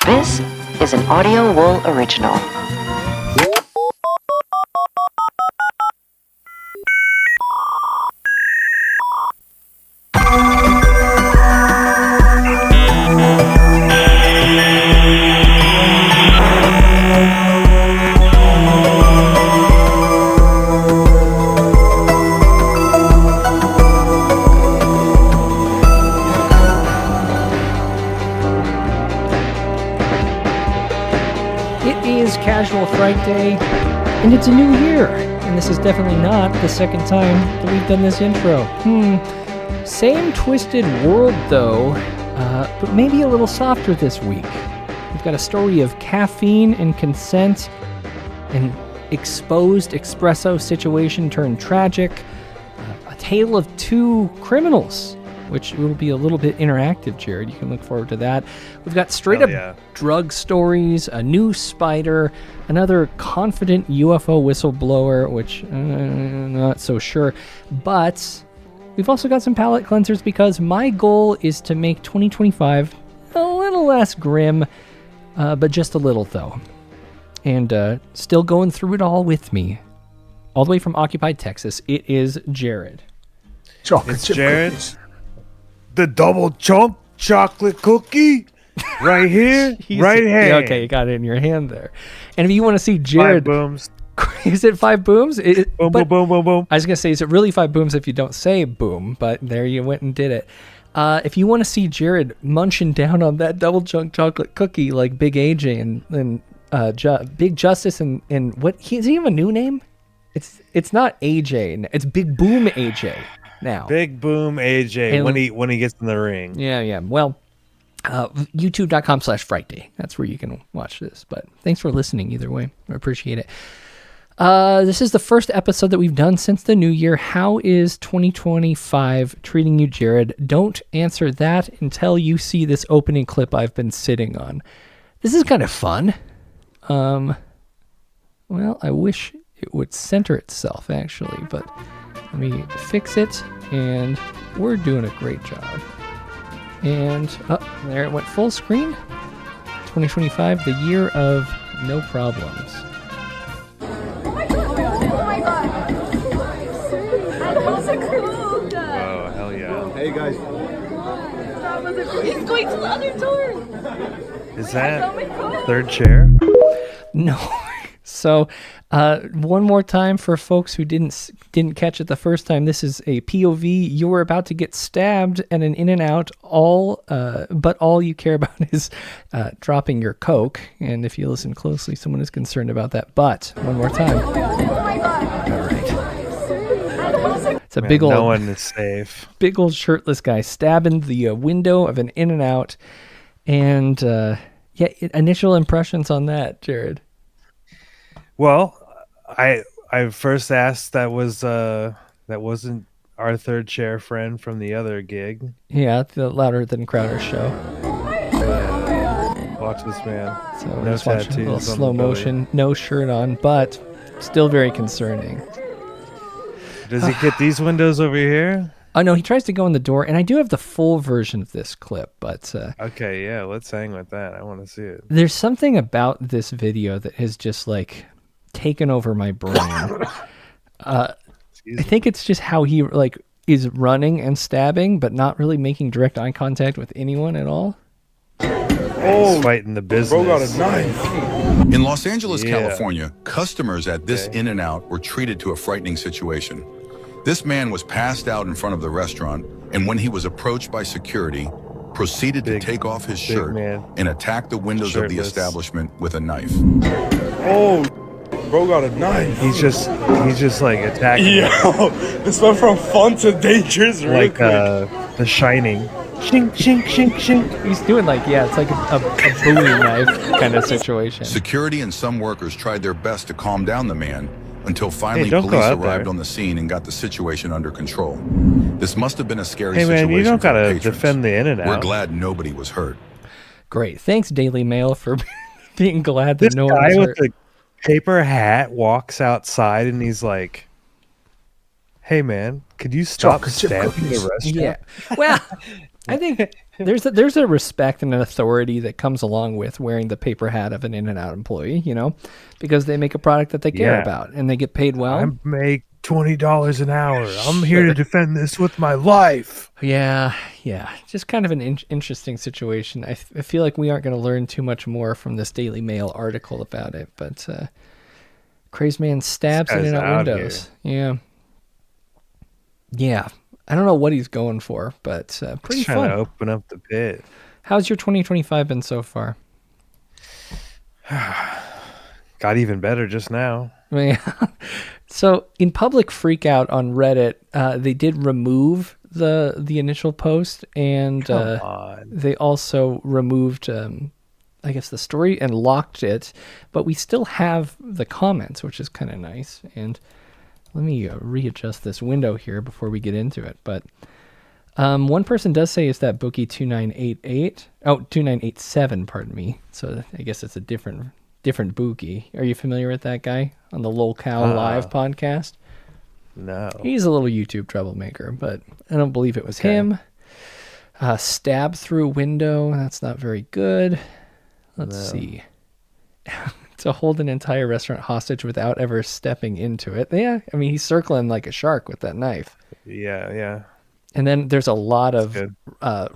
This is an Audio Wool original. Casual Frightday, and it's a new year, and this is definitely not the second time that we've done this intro. Same twisted world though, but maybe a little softer this week. We've got a story of caffeine and consent, an exposed espresso situation turned tragic, a tale of two criminals, which will be a little bit interactive, Jared. You can look forward to that. We've got straight-up drug stories, a new spider, another confident UFO whistleblower, which not so sure. But we've also got some palate cleansers because my goal is to make 2025 a little less grim, but just a little, though. And still going through it all with me, all the way from occupied Texas, it is Jared. It's Jared. The double chunk chocolate cookie right here, right here. Okay, you got it in your hand there. And if you want to see Jared, 5 booms. Is it 5 booms? Boom, boom, boom, boom, boom. I was gonna say, is it really 5 booms if you don't say boom? But there you went and did it. If you want to see Jared munching down on that double chunk chocolate cookie like Big AJ and Big Justice and what? Does he have a new name? It's not AJ. It's Big Boom AJ. Now, Big Boom AJ and when he gets in the ring. Yeah. Well, youtube.com/Frightday. That's where you can watch this. But thanks for listening either way. I appreciate it. This is the first episode that we've done since the new year. How is 2025 treating you, Jared? Don't answer that until you see this opening clip I've been sitting on. This is kind of fun. Well, I wish it would center itself, actually, but let me fix it, and we're doing a great job. And, there it went full screen. 2025, the year of no problems. Oh my god! That was a cool guy. Oh, hell yeah. Hey, guys. That was a cool. He's going to the other door. Is that third chair? No. So, one more time for folks who didn't catch it the first time. This is a POV. You're about to get stabbed at an In-N-Out. But all you care about is dropping your Coke. And if you listen closely, someone is concerned about that. But one more time. Oh my god! All right. It's a big old. No one is safe. Big old shirtless guy stabbing the window of an In-N-Out. And initial impressions on that, Jared. Well, I first asked that wasn't our third chair friend from the other gig. Yeah, the Louder Than Crowder show. Watch this man. So No we're just watching a tattoos little on slow the belly. motion, no shirt on, but still very concerning. Does he get these windows over here? Oh no, he tries to go in the door, and I do have the full version of this clip, but Okay, yeah, let's hang with that. I want to see it. there's something about this video that has just like taken over my brain. I think it's just how he like is running and stabbing, but not really making direct eye contact with anyone at all. He's fighting the business. Bro got a knife. In Los Angeles, Yeah. California, customers at this In-N-Out were treated to a frightening situation. This man was passed out in front of the restaurant, and when he was approached by security, proceeded to take off his shirt man. and attack the windows of the Shirtless. establishment with a knife. Oh, bro got a knife. He's just like attacking Yo, this went from fun to dangerous real like quick. The Shining. Shink, shink, shink, shink. He's doing like, it's like a Bowie knife kind of situation. Security and some workers tried their best to calm down the man until finally don't go police out arrived there. on the scene and got the situation under control. This must have been a scary Hey situation. man, you don't for gotta patrons. defend the In-N-Out. We're glad nobody was hurt. Great. Thanks, Daily Mail, for being glad that This no one guy was with hurt. the paper hat walks outside and he's like, "Hey man, could you stop Chocolate chip stabbing cookies." the restaurant?" Yeah. Well, I think there's a respect and an authority that comes along with wearing the paper hat of an In-N-Out employee, because they make a product that they care about and they get paid well. I make $20 an hour. I'm here to defend this with my life. Yeah. Just kind of an interesting situation. I feel like we aren't going to learn too much more from this Daily Mail article about it, but crazed man stabs In-N-Out windows. Here. Yeah. I don't know what he's going for, but pretty fun. Trying to open up the pit. How's your 2025 been so far? Got even better just now. So in public freak out on Reddit, they did remove the initial post, and they also removed, I guess, the story and locked it. But we still have the comments, which is kind of nice. And let me readjust this window here before we get into it. But one person does say, is that Bookie 2987, pardon me. So I guess it's a different Bookie. Are you familiar with that guy on the Lol Cow Live podcast? No. He's a little YouTube troublemaker, but I don't believe it was him. Stab through window. That's not very good. Let's see. To hold an entire restaurant hostage without ever stepping into it. Yeah, I mean, he's circling like a shark with that knife. Yeah. And then there's a lot of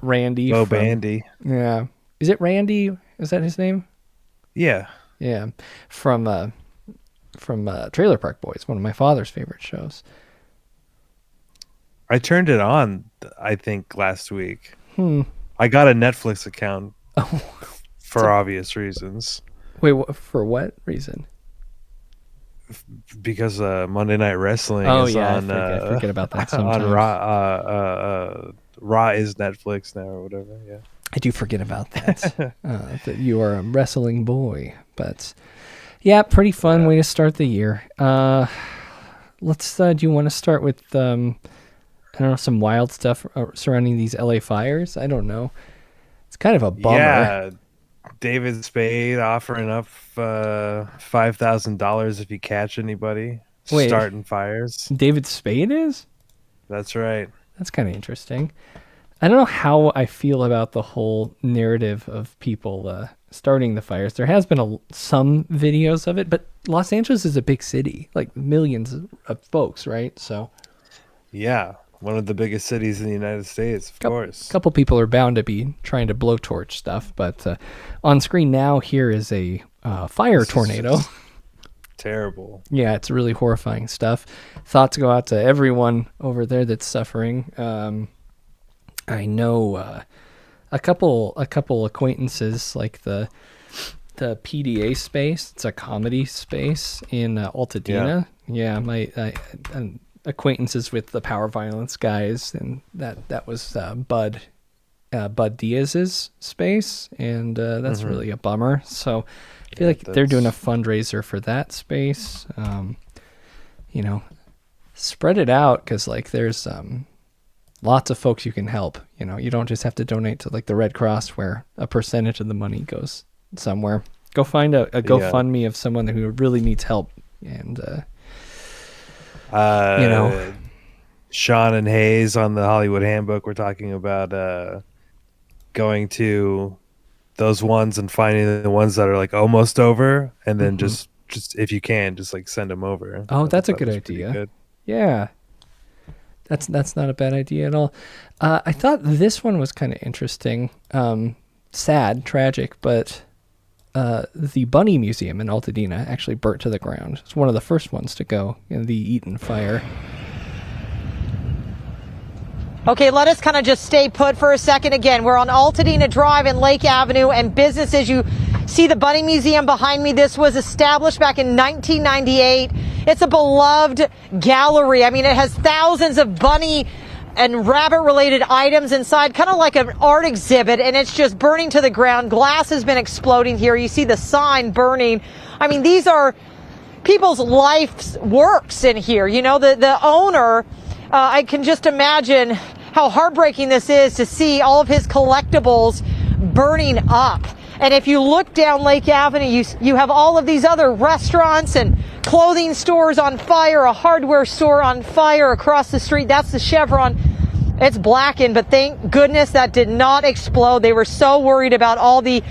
Randy. Bo Bandy. Yeah. Is it Randy? Is that his name? Yeah. Yeah. From Trailer Park Boys, one of my father's favorite shows. I turned it on, I think, last week. I got a Netflix account for obvious reasons. Wait, for what reason? Because Monday Night Wrestling is on. I forget about that sometimes. On Raw is Netflix now or whatever. Yeah, I do forget about that. That you are a wrestling boy, but yeah, pretty fun way to start the year. Let's. Do you want to start with I don't know, some wild stuff surrounding these LA fires? I don't know. It's kind of a bummer. Yeah. David Spade offering up $5,000 if you catch anybody starting fires. David Spade is? That's right. That's kind of interesting. I don't know how I feel about the whole narrative of people starting the fires. There has been some videos of it, but Los Angeles is a big city, like millions of folks, right? So, yeah. One of the biggest cities in the United States, of course. A couple people are bound to be trying to blowtorch stuff, but on screen now here is a fire tornado. Terrible. Yeah, it's really horrifying stuff. Thoughts go out to everyone over there that's suffering. I know a couple acquaintances, like the PDA space. It's a comedy space in Altadena. Yeah, my acquaintances with the Power Violence guys, and that was Bud Diaz's space, and that's really a bummer. So I feel like they're doing a fundraiser for that space. Spread it out, because like there's lots of folks you can help. You don't just have to donate to like the Red Cross, where a percentage of the money goes somewhere. Go find a GoFundMe of someone who really needs help, and Sean and Hayes on the Hollywood Handbook were talking about going to those ones and finding the ones that are like almost over, and then just if you can, just like send them over. Oh, that's a good idea. Good. Yeah, that's not a bad idea at all. I thought this one was kind of interesting. Sad, tragic, but the Bunny Museum in Altadena actually burnt to the ground. It's one of the first ones to go in the Eaton fire. Okay, let us kind of just stay put for a second. Again, we're on Altadena Drive and Lake Avenue, and businesses. You see the Bunny Museum behind me. This was established back in 1998. It's a beloved gallery. I mean, it has thousands of bunny and rabbit-related items inside, kind of like an art exhibit, and it's just burning to the ground. Glass has been exploding here. You see the sign burning. I mean, these are people's life's works in here. The owner, I can just imagine how heartbreaking this is to see all of his collectibles burning up. And if you look down Lake Avenue, you have all of these other restaurants and clothing stores on fire, a hardware store on fire across the street. That's the Chevron. It's blackened, but thank goodness that did not explode. They were so worried about all the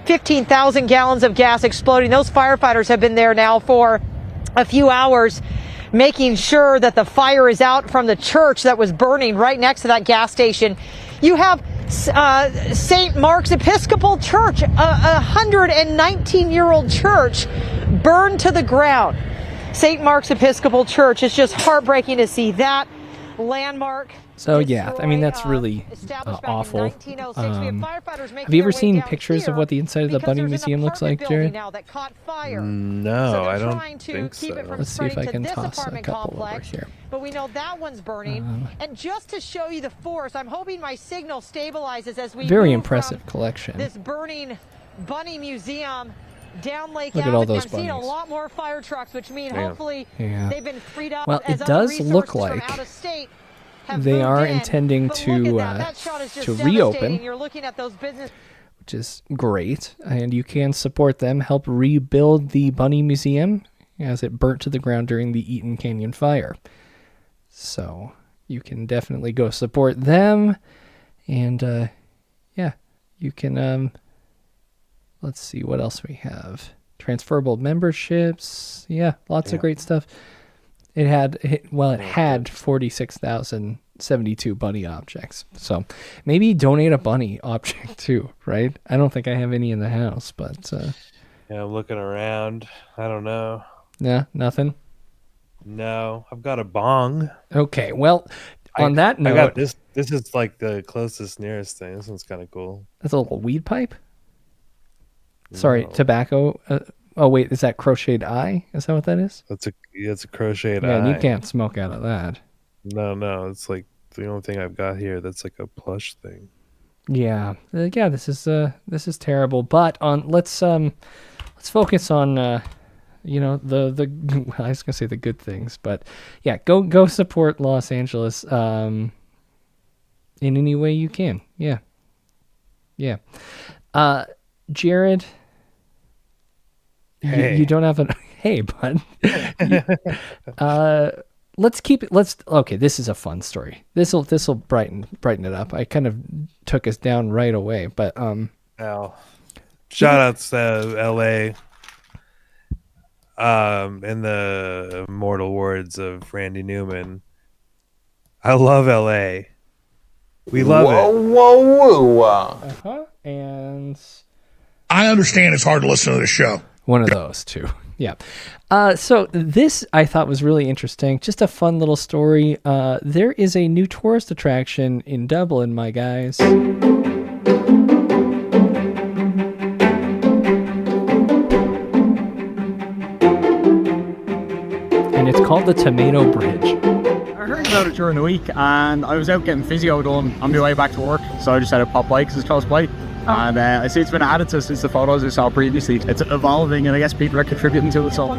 15,000 gallons of gas exploding. Those firefighters have been there now for a few hours, making sure that the fire is out from the church that was burning right next to that gas station. You have St. Mark's Episcopal Church, a 119-year-old church, burned to the ground. St. Mark's Episcopal Church. It's just heartbreaking to see that landmark. So yeah, I mean, that's really awful. Have you ever seen pictures of what the inside of the Bunny Museum looks like, Jared? No, I don't think so. Let's see if I can toss a couple over here. But we know that one's burning. And just to show you the force, I'm hoping my signal stabilizes as we very move impressive from collection. this burning Bunny Museum down Lake Look at Avenue. all those I'm seeing a bunnies. lot more fire trucks, which mean hopefully they've been freed up. Well, as it other does look resources from like out of state have they moved are in. intending But to look at that. That shot is just to devastating. reopen, You're looking at those business. which is great, and you can support them, help rebuild the Bunny Museum as it burnt to the ground during the Eaton Canyon fire. So you can definitely go support them, and yeah, you can. Let's see what else we have. Transferable memberships, yeah, lots of great stuff. It had 46,072 bunny objects. So maybe donate a bunny object too, right? I don't think I have any in the house, but yeah, I'm looking around. I don't know. Yeah, nothing. No, I've got a bong. Okay, well, on that note, I got this. This is like the closest nearest thing. This one's kind of cool. that's a little weed pipe. Sorry, No. tobacco. Oh wait, is that crocheted eye? Is that what that is? It's a crocheted Yeah, and eye. you can't smoke out of that. No, it's like the only thing I've got here that's like a plush thing. Yeah, yeah. This is terrible. But let's focus on the I was gonna say the good things, but yeah, go support Los Angeles in any way you can. Yeah. Jared, Hey. you don't have a hey, bud. Let's keep it. Okay. This is a fun story. This'll brighten it up. I kind of took us down right away, but Now, shout outs to LA. In the immortal words of Randy Newman, I love LA. We love it. And I understand it's hard to listen to the show. one of those two. Yeah. So this I thought was really interesting. Just a fun little story. There is a new tourist attraction in Dublin, my guys. And it's called the Tomato Bridge. I heard about it during the week, and I was out getting physio done on my way back to work, so I just had to pop by because it's close by. And I see it's been added to since the photos I saw previously. It's evolving, and I guess people are contributing to it. So,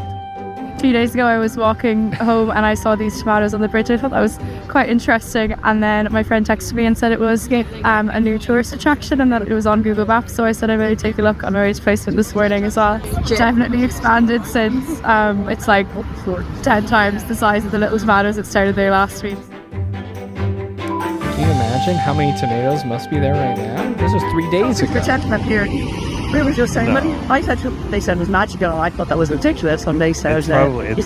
2 days ago I was walking home and I saw these tomatoes on the bridge. I thought that was quite interesting, and then my friend texted me and said it was a new tourist attraction and that it was on Google Maps, so I said I better take a look on Mary's placement this morning as well. It's definitely expanded since. It's like 10 times the size of the little tomatoes that started there last week. Can you imagine how many tomatoes must be there right now? This was 3 days ago. the gentleman here, we were just saying, I said they said it was magical, and I thought that was ridiculous, and they said It's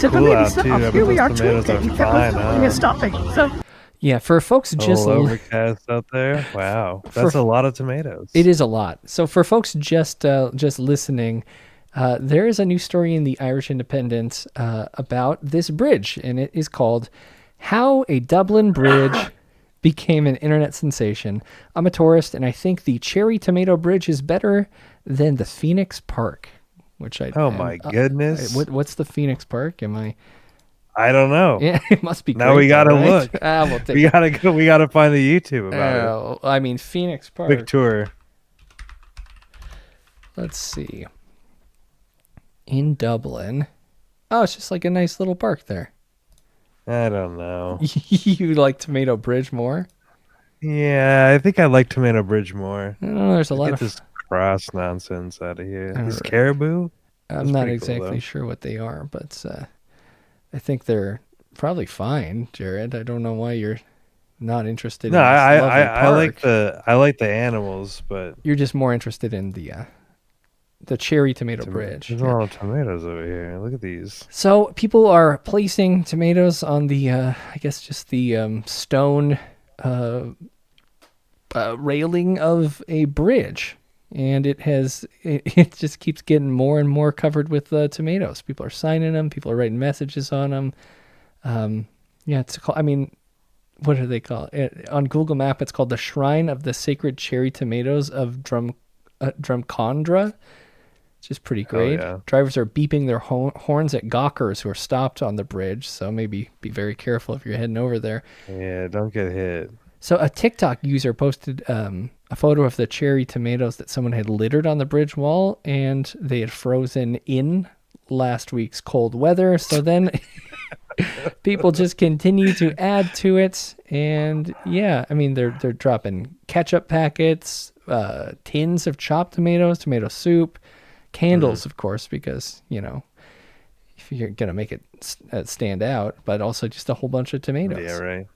cool out too. I bet here we those are tomatoes tweaking. are fine, huh? Stopping. So Yeah, for folks just All overcast out there. Wow, that's a lot of tomatoes. It is a lot. So for folks just listening, there is a new story in the Irish Independent about this bridge, and it is called "How a Dublin Bridge Became an Internet Sensation." I'm a tourist, and I think the Cherry Tomato Bridge is better than the Phoenix Park, which I. Oh my goodness! What's the Phoenix Park? Am I? I don't know. Yeah, it must be. Now great, we gotta right? look. We gotta go. We gotta find the YouTube about it. I mean, Phoenix Park. Quick tour. Let's see. In Dublin. Oh, it's just like a nice little park there. I don't know. You like Tomato Bridge more? Yeah, I think I like Tomato Bridge more. I don't know. There's a lot Get of. this cross nonsense out of here. All These right. caribou. I'm not pretty cool, exactly though. sure what they are, but I think they're probably fine, Jared. I don't know why you're not interested. No, in this lovely I like the animals, but you're just more interested in the cherry tomato bridge. There's a lot of tomatoes over here. Look at these. So people are placing tomatoes on the, I guess, just the stone railing of a bridge, and it just keeps getting more and more covered with tomatoes. People are signing them. People are writing messages on them. Yeah, it's called. I mean, what do they call it? On Google Map, it's called the Shrine of the Sacred Cherry Tomatoes of Drumcondra. Which is pretty great. Yeah. Drivers are beeping their horns at gawkers who are stopped on the bridge, so maybe be very careful if you're heading over there. Yeah, don't get hit. So a TikTok user posted a photo of the cherry tomatoes that someone had littered on the bridge wall, and they had frozen in last week's cold weather. So then people just continue to add to it, and yeah, I mean they're dropping ketchup packets, tins of chopped tomatoes, tomato soup. Candles, of course, because, you know, if you're going to make it stand out, but also just a whole bunch of tomatoes. Yeah, right.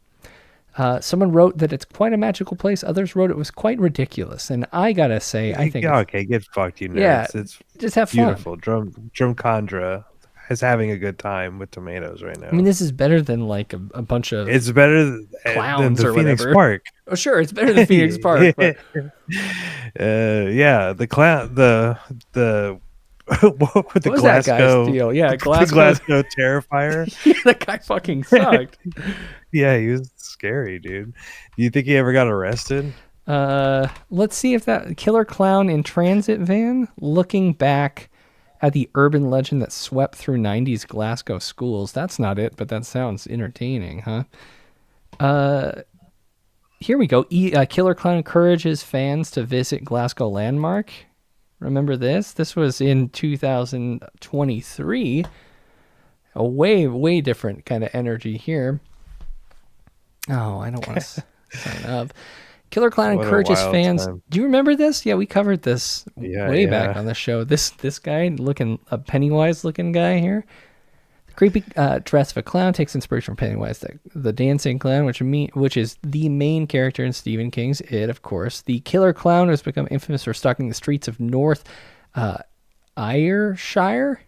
Someone wrote that it's quite a magical place. Others wrote it was quite ridiculous. And I got to say, I think... Okay, get fucked, you nerds. Yeah, it's just have beautiful. fun. Drumcondra is having a good time with tomatoes right now. I mean, this is better than like a bunch of... It's better clowns than the or Phoenix whatever. Park. Oh, sure, it's better than Phoenix Park. But... yeah, the clown, the what was the that guy's Glasgow deal? Yeah, the Glasgow Terrifier. Yeah, that guy fucking sucked. Yeah, he was scary, dude. Do you think he ever got arrested? Let's see if that killer clown in transit van looking back at the urban legend that swept through 90s Glasgow schools. That's not it, but that sounds entertaining, huh? Here we go. Killer clown encourages fans to visit Glasgow landmark. Remember this? This was in 2023. A way different kind of energy here. Oh, I don't want to sign up. Killer clown encourages fans. Time. Do you remember this? Yeah, we covered this way back on the show. This guy looking, a Pennywise looking guy here. The creepy dress of a clown takes inspiration from Pennywise, the dancing clown, which is the main character in Stephen King's It, of course. The killer clown has become infamous for stalking the streets of North Ayrshire.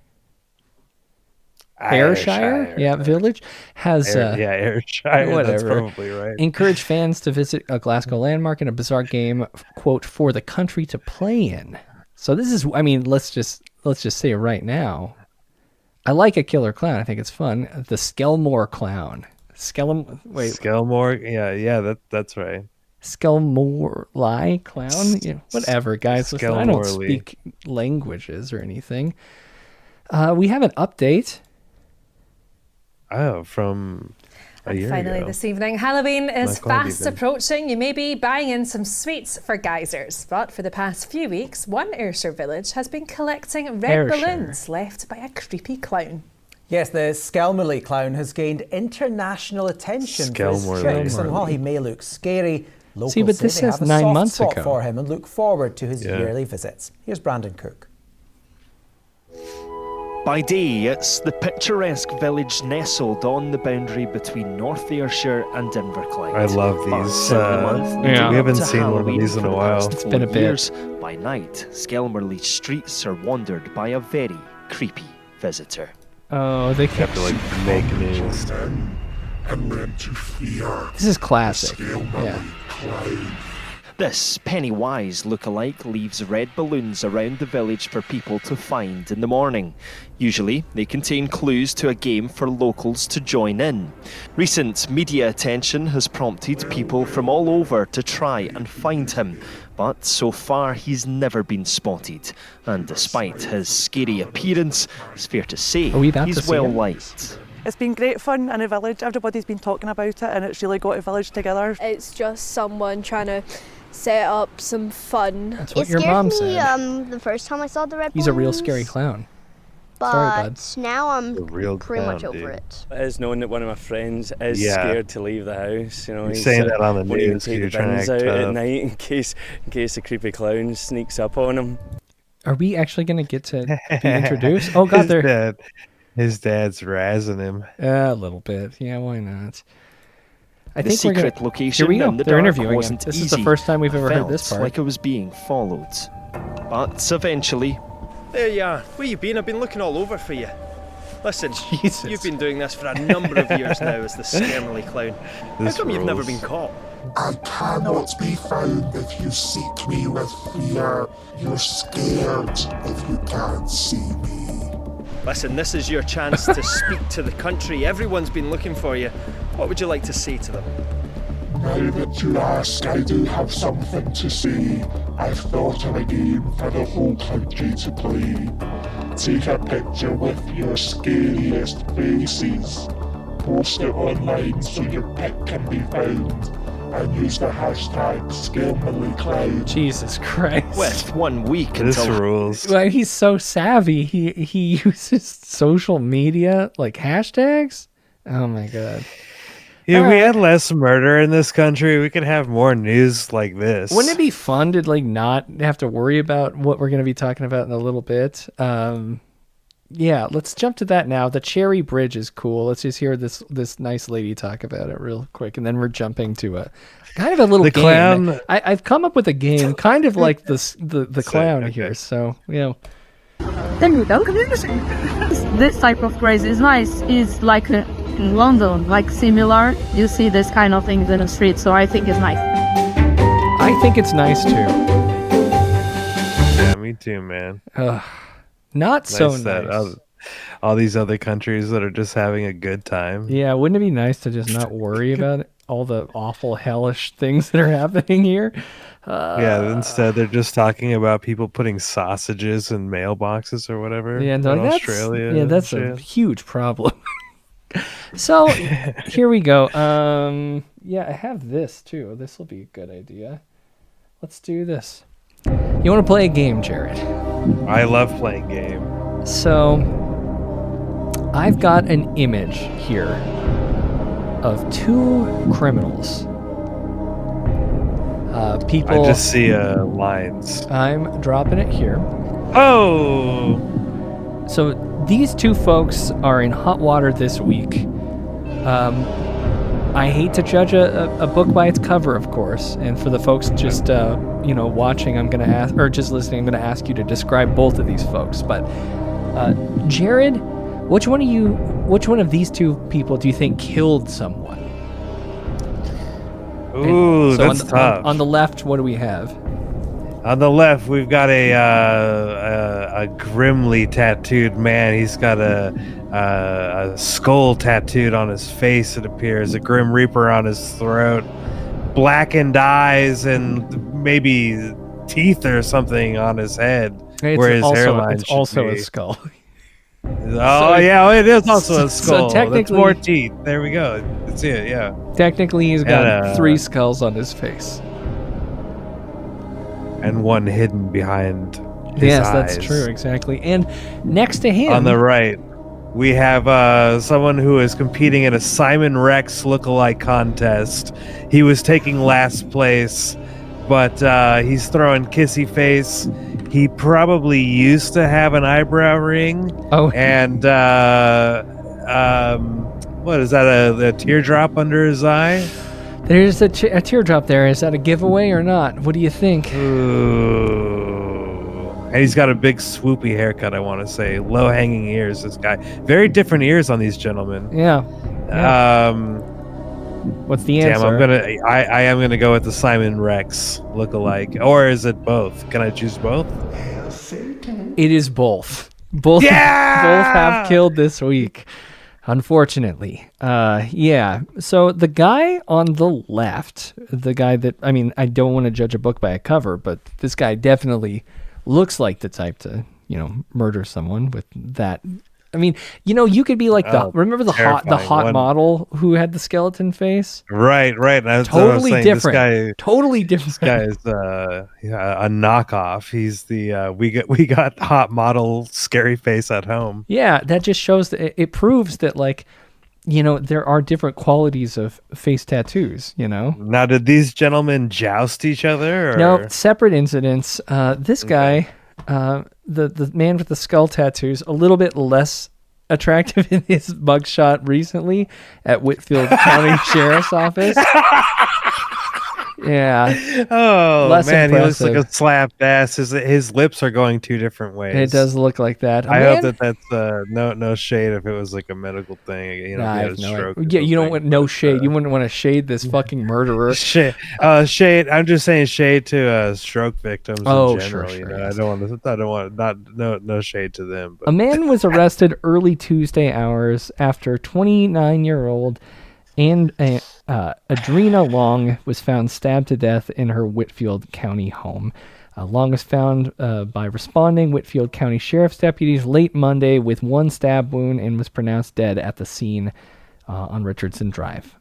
Yeah, village has Ayrshire. Whatever. That's probably right. Encourage fans to visit a Glasgow landmark in a bizarre game, quote, for the country to play in. So this is, I mean, let's just say right now, I like a killer clown. I think it's fun. The Skelmore clown. Skelmore. Yeah, that's right. Skelmore clown. Yeah, whatever, guys. Listen, I don't speak languages or anything. We have an update. Oh, from a year finally ago. This evening, Halloween is fast approaching. You may be buying in some sweets for geysers, but for the past few weeks, one Ayrshire village has been collecting red balloons left by a creepy clown. Yes, the Skelmorley clown has gained international attention for his tricks, and while he may look scary, locals say they have a soft spot for him and look forward to his yearly visits. Here's Brandon Cook. By day, it's the picturesque village nestled on the boundary between North Ayrshire and Inverclyde. I love these. We haven't seen one of these in a while. It's been a bit. By night, Skelmorley streets are wandered by a very creepy visitor. Oh, they have to like make news. This is classic. Yeah. This Pennywise look-alike leaves red balloons around the village for people to find in the morning. Usually, they contain clues to a game for locals to join in. Recent media attention has prompted people from all over to try and find him, but so far he's never been spotted. And despite his scary appearance, it's fair to say he's well liked. It's been great fun in a village. Everybody's been talking about it and it's really got a village together. It's just someone trying to set up some fun. That's what your mom said. The first time I saw the red He's a real scary clown. But sorry, bud. Now I'm pretty clown, much over it. It is knowing that one of my friends is scared to leave the house. You know, he's saying that on the news. Take the bins out at night in case the creepy clown sneaks up on him. Are we actually going to get to be introduced? Oh God, his dad's razzing him. A little bit. Yeah, why not? I The think secret we're gonna... location Here we go. in the They're dark interviewing wasn't him. This easy. is the first time we've ever heard Felt this part. like I was being followed. But eventually... There you are. Where you been? I've been looking all over for you. Listen, Jesus. You've been doing this for a number of years now as the Screamium clown. How come you've never been caught? I cannot be found if you seek me with fear. You're scared if you can't see me. Listen, this is your chance to speak to the country. Everyone's been looking for you. What would you like to say to them? Now that you ask, I do have something to say. I've thought of a game for the whole country to play. Take a picture with your scariest faces. Post it online so your pic can be found. And use the hashtag #ScareMillyCloud. Jesus Christ. With 1 week This until... rules. Well, he's so savvy. He uses social media like hashtags. Oh my god. If we had less murder in this country, we could have more news like this. Wouldn't it be fun to like not have to worry about what we're going to be talking about in a little bit? Yeah, let's jump to that now. The Cherry Bridge is cool. Let's just hear this nice lady talk about it real quick, and then we're jumping to a kind of a little The game. clown. I've come up with a game, kind of like the clown here. So Then you don't. This type of craze is nice. It's like in London, like similar. You see this kind of things in the street, so I think it's nice. I think it's nice too. Yeah, me too, man. Not so nice. That all these other countries that are just having a good time. Yeah, wouldn't it be nice to just not worry about it? All the awful, hellish things that are happening here? Yeah, instead they're just talking about people putting sausages in mailboxes or whatever. Yeah, in Australia. Yeah, that's a huge problem. So here we go. Yeah, I have this too. This will be a good idea. Let's do this. You want to play a game, Jared? I love playing game. So I've got an image here of two criminals. People. I just see lines. I'm dropping it here. Oh! So these two folks are in hot water this week. I hate to judge a book by its cover, of course. And for the folks just watching, I'm going to ask, or just listening, I'm going to ask you to describe both of these folks. But Jared, which one of these two people do you think killed someone? Ooh, that's tough. On the left, what do we have? On the left, we've got a grimly tattooed man. He's got a skull tattooed on his face, it appears. A Grim Reaper on his throat. Blackened eyes and maybe teeth or something on his head. Where his hairline it's also be. A skull. It is also a skull. So technically, that's more teeth. There we go. That's it, yeah. Technically, he's got 3 skulls on his face. And one hidden behind his Yes, eyes. that's true, exactly. And next to him... On the right, we have someone who is competing in a Simon Rex lookalike contest. He was taking last place, but he's throwing kissy face. He probably used to have an eyebrow ring. Oh. And what is that? A teardrop under his eye? There's a teardrop there. Is that a giveaway or not? What do you think? Ooh. And he's got a big swoopy haircut, I want to say. Low-hanging ears, this guy. Very different ears on these gentlemen. Yeah. What's the answer? I am gonna go with the Simon Rex lookalike. Or is it both? Can I choose both? It is both. Both have killed this week. Unfortunately. Yeah. So the guy on the left, the guy that, I mean, I don't want to judge a book by a cover, but this guy definitely looks like the type to, murder someone with that. I mean, you could be like remember the hot model who had the skeleton face? Right. Totally different. Totally different. This guy is a knockoff. He's the we got hot model scary face at home. Yeah, that just shows that it proves that there are different qualities of face tattoos. Now, did these gentlemen joust each other? Or? No, separate incidents. This guy. The man with the skull tattoos, a little bit less attractive in his mugshot recently at Whitfield County Sheriff's Office. Yeah. Oh, Less man, impressive. he looks like a slapped ass. His lips are going two different ways. It does look like that. I hope that's no shade if it was like a medical thing. You know, Nah, if I he have had a no stroke. idea. Yeah, you don't want no shade. You wouldn't want to shade this fucking murderer. Shade. I'm just saying shade to stroke victims in general. Sure, you know, yes. I don't want no shade to them. But. A man was arrested early Tuesday hours after 29-year-old Adrena Long was found stabbed to death in her Whitfield County home. Long was found by responding Whitfield County Sheriff's deputies late Monday with one stab wound and was pronounced dead at the scene on Richardson Drive.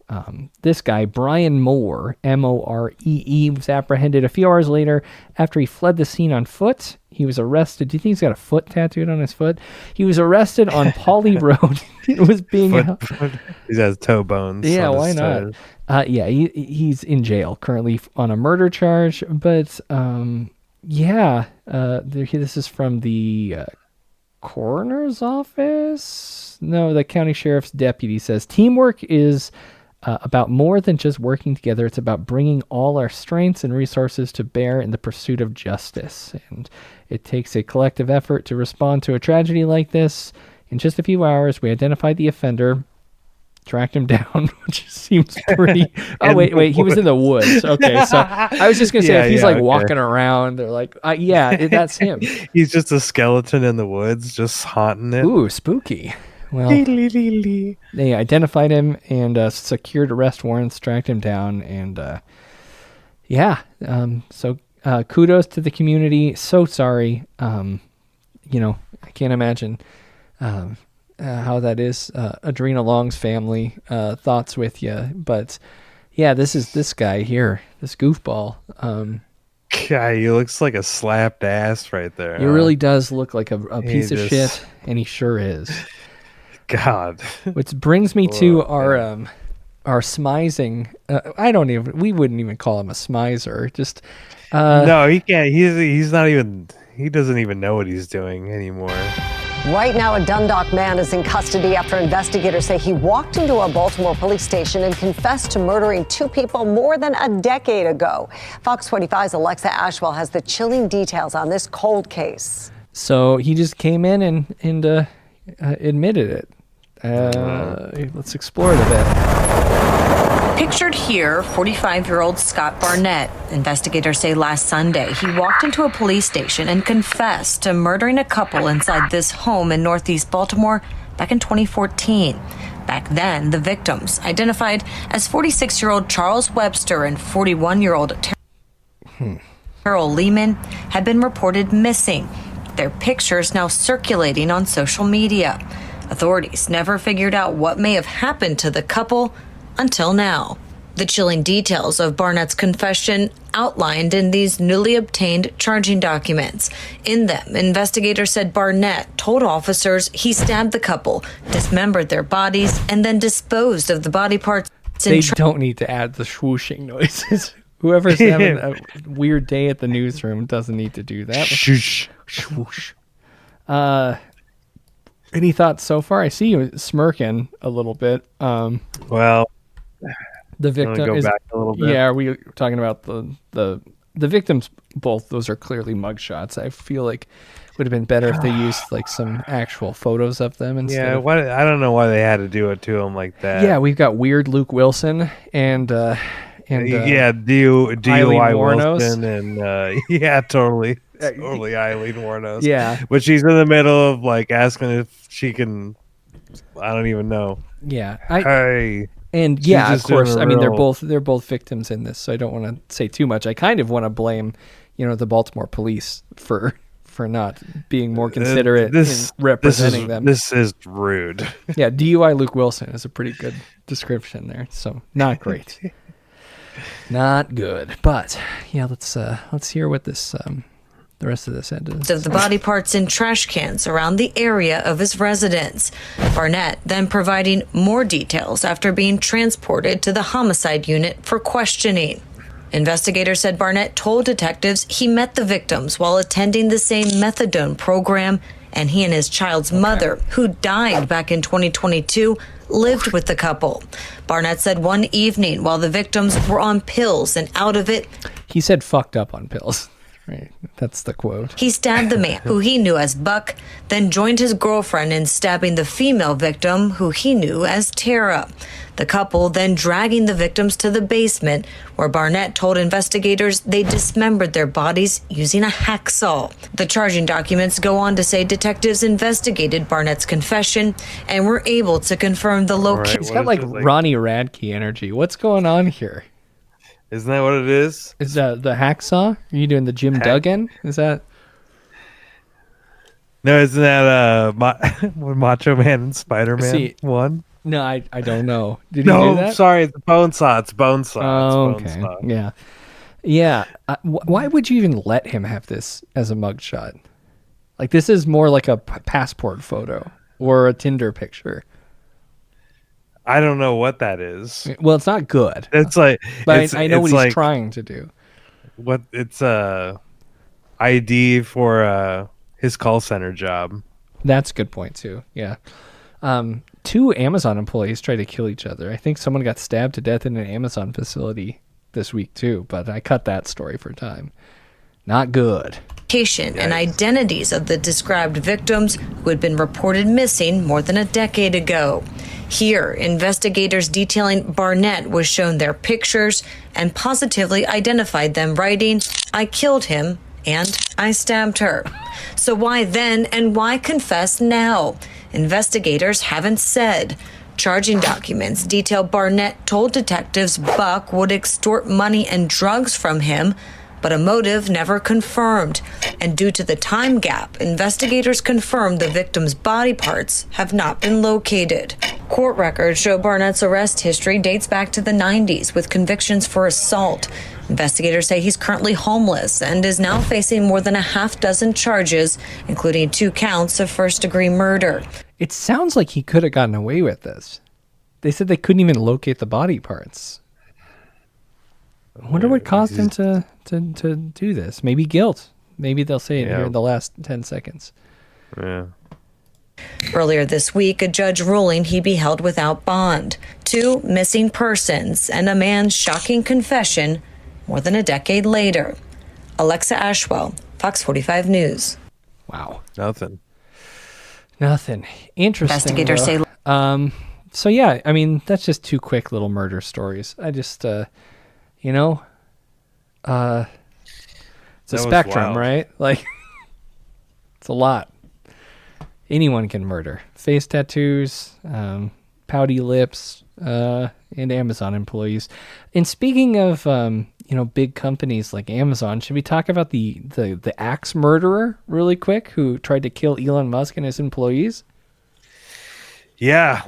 This guy, Brian Moore, Moree, was apprehended a few hours later after he fled the scene on foot. He was arrested. Do you think he's got a foot tattooed on his foot? He was arrested on Pauley Road. It was being... He has toe bones. Yeah, on why his not? toes. He's in jail currently on a murder charge. But, this is from the coroner's office? No, the county sheriff's deputy says, teamwork is about more than just working together. It's about bringing all our strengths and resources to bear in the pursuit of justice. And it takes a collective effort to respond to a tragedy like this. In just a few hours, we identified the offender, tracked him down, which seems pretty... Oh, wait, he was in the woods. Okay, so I was just going to say, if he's walking around, they're like, that's him. He's just a skeleton in the woods, just haunting it. Ooh, spooky. Well, they identified him and secured arrest warrants, tracked him down, and so kudos to the community. So sorry. I can't imagine how that is. Adrena Long's family, thoughts with you. But yeah, this is this guy here, this goofball. Guy, he looks like a slapped ass right there. He really does look like a piece of shit, and he sure is. God. Which brings me to our smizing. We wouldn't even call him a smizer. Just no, he can't. He's not even. He doesn't even know what he's doing anymore. Right now, a Dundalk man is in custody after investigators say he walked into a Baltimore police station and confessed to murdering two people more than a decade ago. Fox 25's Alexa Ashwell has the chilling details on this cold case. So he just came in and admitted it. Let's explore it a bit. Pictured here, 45-year-old Scott Barnett. Investigators say last Sunday he walked into a police station and confessed to murdering a couple inside this home in Northeast Baltimore back in 2014. Back then, the victims, identified as 46-year-old Charles Webster and 41-year-old Terrell Lehman, had been reported missing. Their pictures now circulating on social media. Authorities never figured out what may have happened to the couple until now. The chilling details of Barnett's confession outlined in these newly obtained charging documents. In them, investigators said Barnett told officers he stabbed the couple, dismembered their bodies, and then disposed of the body parts. They don't need to add the swooshing noises. Whoever's having a weird day at the newsroom doesn't need to do that. Shoosh. Swoosh. Any thoughts so far? I see you smirking a little bit. Well, the victim go is back a little bit. Yeah, are we talking about the victims? Both those are clearly mugshots. I feel like it would have been better if they used like some actual photos of them instead. Yeah, I don't know why they had to do it to him like that. Yeah, we've got weird Luke Wilson and DUI Wilson and totally Eileen Wuornos. Yeah, but she's in the middle of like asking if she can. I don't even know. Yeah, of course. I mean, they're both victims in this, so I don't want to say too much. I kind of want to blame, the Baltimore police for not being more considerate in representing them. This is rude. Yeah, DUI Luke Wilson is a pretty good description there. So not great. Not good. But yeah, let's hear what this the rest of this had to of the body parts in trash cans around the area of his residence. Barnett then providing more details after being transported to the homicide unit for questioning. Investigators said Barnett told detectives he met the victims while attending the same methadone program, and he and his child's mother, who died back in 2022, lived with the couple. Barnett said one evening while the victims were on pills and out of it, he said fucked up on pills. Right, that's the quote. He stabbed the man, who he knew as Buck, then joined his girlfriend in stabbing the female victim, who he knew as Tara. The couple then dragging the victims to the basement, where Barnett told investigators they dismembered their bodies using a hacksaw. The charging documents go on to say detectives investigated Barnett's confession and were able to confirm the location. He's got like Ronnie Radke energy. What's going on here? Isn't that what it is? Is that the hacksaw? Are you doing the Jim Duggan? Is that? No, isn't that Macho Man and Spider-Man 1? No, I don't know. Did he do that? Sorry, it's bone saw. It's bone saw. Oh, it's okay. bone saw. Yeah. Yeah. Why would you even let him have this as a mugshot? Like, this is more like a passport photo or a Tinder picture. I don't know what that is. Well, it's not good. It's like, but I know what he's trying to do. What it's a ID for his call center job. That's a good point too. Yeah. 2 Amazon employees tried to kill each other. I think someone got stabbed to death in an Amazon facility this week too, but I cut that story for time. Not good. And identities of the described victims who had been reported missing more than a decade ago. Here, investigators detailing Barnett was shown their pictures and positively identified them writing, "I killed him and I stabbed her." So why then and why confess now? Investigators haven't said. Charging documents detail Barnett told detectives Buck would extort money and drugs from him, but a motive never confirmed. And due to the time gap, investigators confirmed the victim's body parts have not been located. Court records show Barnett's arrest history dates back to the 90s with convictions for assault. Investigators say he's currently homeless and is now facing more than a half dozen charges, including 2 counts of first-degree murder. It sounds like he could have gotten away with this. They said they couldn't even locate the body parts. I wonder what caused him to do this. Maybe guilt. Maybe they'll say it here in the last 10 seconds. Yeah. Earlier this week, a judge ruling he be held without bond. 2 missing persons and a man's shocking confession more than a decade later. Alexa Ashwell, Fox 45 News. Wow. Nothing. Interesting. Investigators say. So yeah, I mean, that's just 2 quick little murder stories. I just, it's a spectrum, right? Like, it's a lot. Anyone can murder. Face tattoos, pouty lips, and Amazon employees. And speaking of, big companies like Amazon, should we talk about the axe murderer really quick who tried to kill Elon Musk and his employees? Yeah,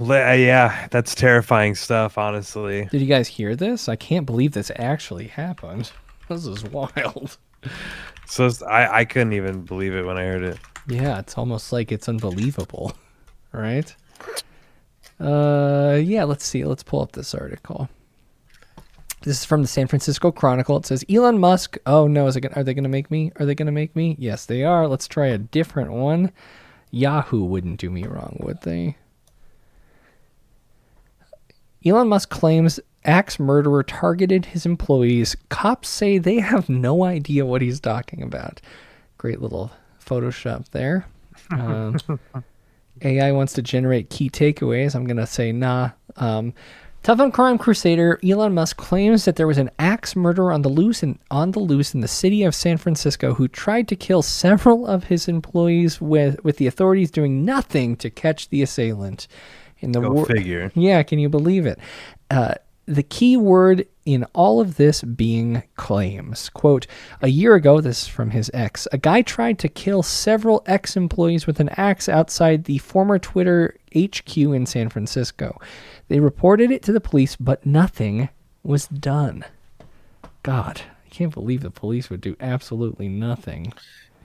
that's terrifying stuff, honestly. Did you guys hear this? I can't believe this actually happened. This is wild. So I couldn't even believe it when I heard it. Yeah, it's almost like it's unbelievable, right? Let's see. Let's pull up this article. This is from the San Francisco Chronicle. It says, Elon Musk. Oh, no. Are they going to make me? Are they going to make me? Yes, they are. Let's try a different one. Yahoo wouldn't do me wrong, would they? Elon Musk claims axe murderer targeted his employees. Cops say they have no idea what he's talking about. Great little Photoshop there. AI wants to generate key takeaways. I'm going to say nah. Tough on crime crusader Elon Musk claims that there was an axe murderer on the loose in the city of San Francisco who tried to kill several of his employees with the authorities doing nothing to catch the assailant. Go figure. Yeah, can you believe it? The key word in all of this being claims. Quote, a year ago, this is from his ex, a guy tried to kill several ex-employees with an axe outside the former Twitter HQ in San Francisco. They reported it to the police, but nothing was done. God, I can't believe the police would do absolutely nothing.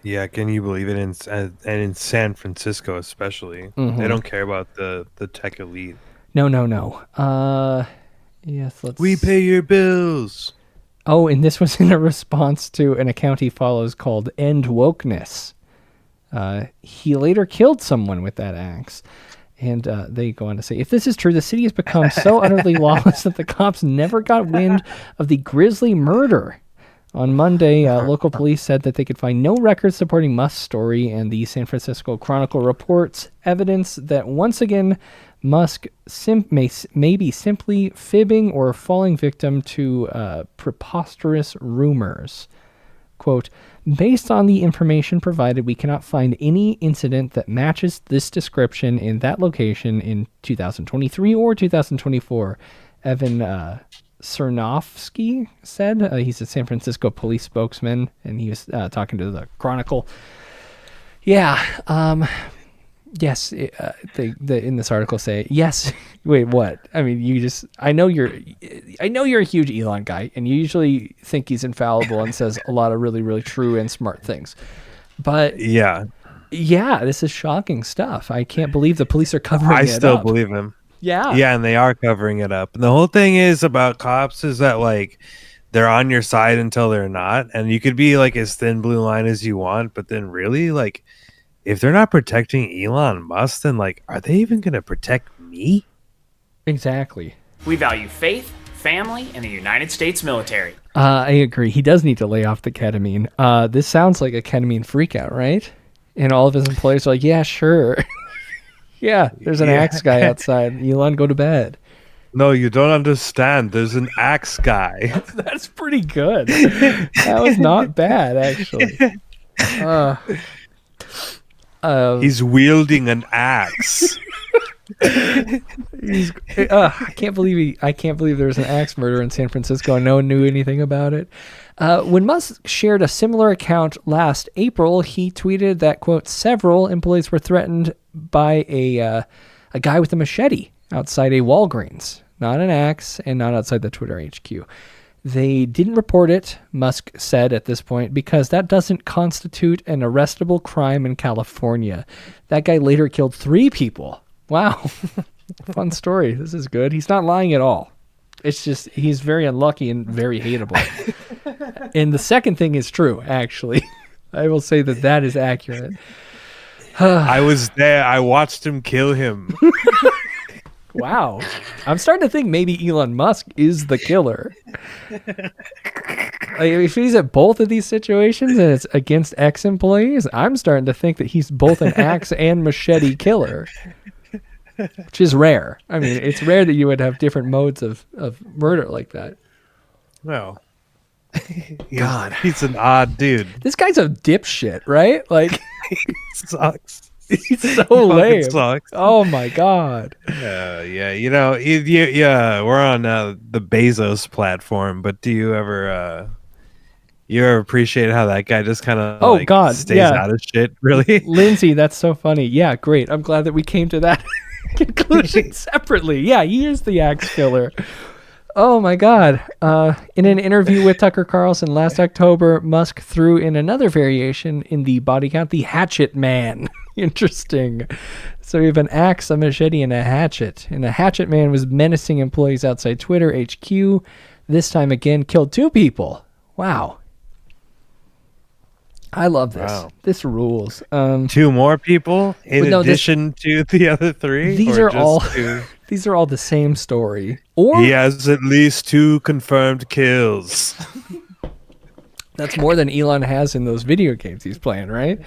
Yeah, can you believe it? And in San Francisco especially. Mm-hmm. They don't care about the tech elite. No. Yes, we pay your bills. Oh, and this was in a response to an account he follows called End Wokeness. He later killed someone with that axe. And they go on to say, if this is true, the city has become so utterly lawless that the cops never got wind of the grisly murder. On Monday, local police said that they could find no records supporting Musk's story, and the San Francisco Chronicle reports evidence that once again, Musk may be simply fibbing or falling victim to preposterous rumors. Quote, based on the information provided, we cannot find any incident that matches this description in that location in 2023 or 2024, Evan Cernovsky said. He's a San Francisco police spokesman, and he was talking to the Chronicle. Yeah, yes, they in this article say, yes, wait, what? I mean, I know you're a huge Elon guy, and you usually think he's infallible and says a lot of really, really true and smart things. But yeah, this is shocking stuff. I can't believe the police are covering it up. I still believe him. Yeah. Yeah, and they are covering it up. And the whole thing is about cops is that, like, they're on your side until they're not. And you could be, like, as thin blue line as you want, but then really, like, if they're not protecting Elon Musk, then, like, are they even going to protect me? Exactly. We value faith, family, and the United States military. I agree. He does need to lay off the ketamine. This sounds like a ketamine freakout, right? And all of his employees are like, yeah, sure. Yeah, there's an axe guy outside. Elon, go to bed. No, you don't understand. There's an axe guy. That's pretty good. That was not bad, actually. He's wielding an axe. I can't believe there's an axe murder in San Francisco and no one knew anything about it. When Musk shared a similar account last April, he tweeted that, quote, several employees were threatened by a guy with a machete outside a Walgreens, not an axe, and not outside the Twitter HQ. They didn't report it, Musk said at this point, because that doesn't constitute an arrestable crime in California. That guy later killed 3 people. Wow. Fun story. This is good. He's not lying at all. It's just he's very unlucky and very hateable. And the second thing is true, actually. I will say that is accurate. I was there. I watched him kill him. Wow. I'm starting to think maybe Elon Musk is the killer. Like, if he's at both of these situations and it's against ex-employees, I'm starting to think that he's both an axe and machete killer. Which is rare. I mean, it's rare that you would have different modes of murder like that. Well, God, he's an odd dude. This guy's a dipshit, right? Like, he sucks. He's so lame. Sucks. Oh my God. Yeah. You know, we're on the Bezos platform, but do you ever appreciate how that guy just kind of stays out of shit? Really, Lindsay, that's so funny. Yeah, great. I'm glad that we came to that conclusion separately. Yeah, he is the axe killer. Oh my God. In an interview with Tucker Carlson last October, Musk threw in another variation in the body count, the hatchet man. Interesting. So we have an axe, a machete, and a hatchet. And the hatchet man was menacing employees outside Twitter HQ. This time again, killed 2 people. Wow. I love this. Wow. This rules. 2 more people in addition to the other 3? These are all these are all the same story. Or he has at least 2 confirmed kills. That's more than Elon has in those video games he's playing, right?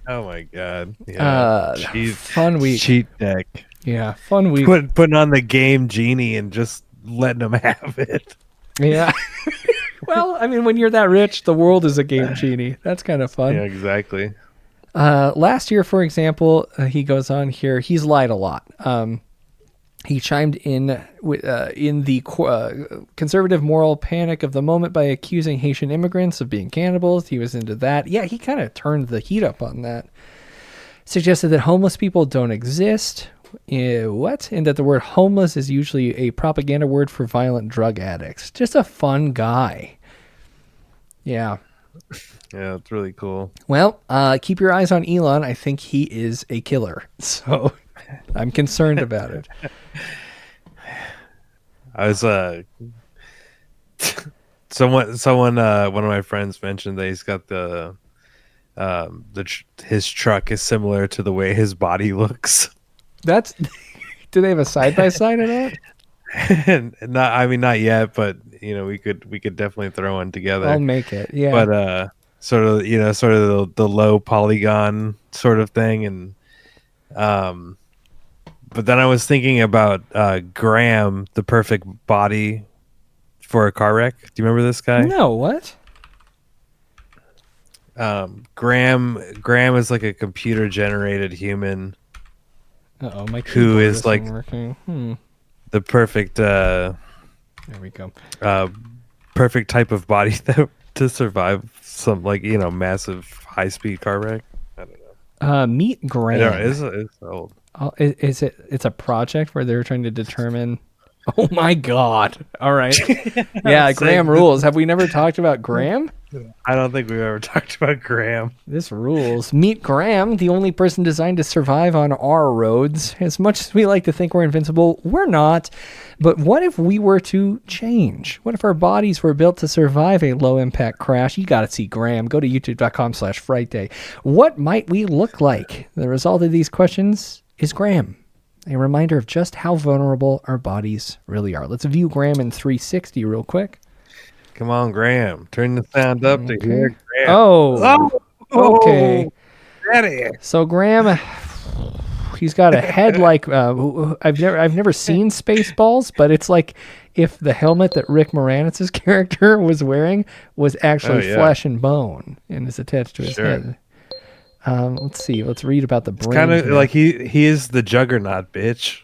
Oh my God. Yeah. Fun week. Cheat deck. Yeah, fun week. Putting on the game genie and just letting him have it. Yeah. Well, I mean, when you're that rich, the world is a game genie. That's kind of fun. Yeah, exactly. Last year, for example, he goes on here, he's lied a lot. He chimed in the conservative moral panic of the moment by accusing Haitian immigrants of being cannibals. He was into that. Yeah, he kind of turned the heat up on that. Suggested that homeless people don't exist. What? And that the word homeless is usually a propaganda word for violent drug addicts. Just a fun guy. Yeah. Yeah, it's really cool. Well, keep your eyes on Elon. I think he is a killer. So I'm concerned about it. I was Someone, one of my friends mentioned that he's got his truck is similar to the way his body looks. That's. Do they have a side by side of that? Not yet, but we could definitely throw one together. I'll make it. Yeah. But sort of the low polygon sort of thing, and but then I was thinking about Graham, the perfect body for a car wreck. Do you remember this guy? No, what? Graham is like a computer generated human. My who is like working. The perfect there we go. Perfect type of body to survive some massive high speed car wreck. I don't know. Meet Graham. It's old. It's a project where they're trying to determine. Oh my God! All right, yeah, Graham rules. Have we never talked about Graham? I don't think we've ever talked about Graham. This rules. Meet Graham, the only person designed to survive on our roads. As much as we like to think we're invincible, we're not. But what if we were to change? What if our bodies were built to survive a low-impact crash? You got to see Graham. Go to youtube.com/Frightday. What might we look like? The result of these questions is Graham. A reminder of just how vulnerable our bodies really are. Let's view Graham in 360 real quick. Come on, Graham. Turn the sound up to hear Graham. Oh, okay. Daddy. So Graham, he's got a head like I've never seen Spaceballs, but it's like if the helmet that Rick Moranis' character was wearing was actually flesh and bone and is attached to his head. Let's see. Let's read about the brain. It's kind of like he is the juggernaut, bitch.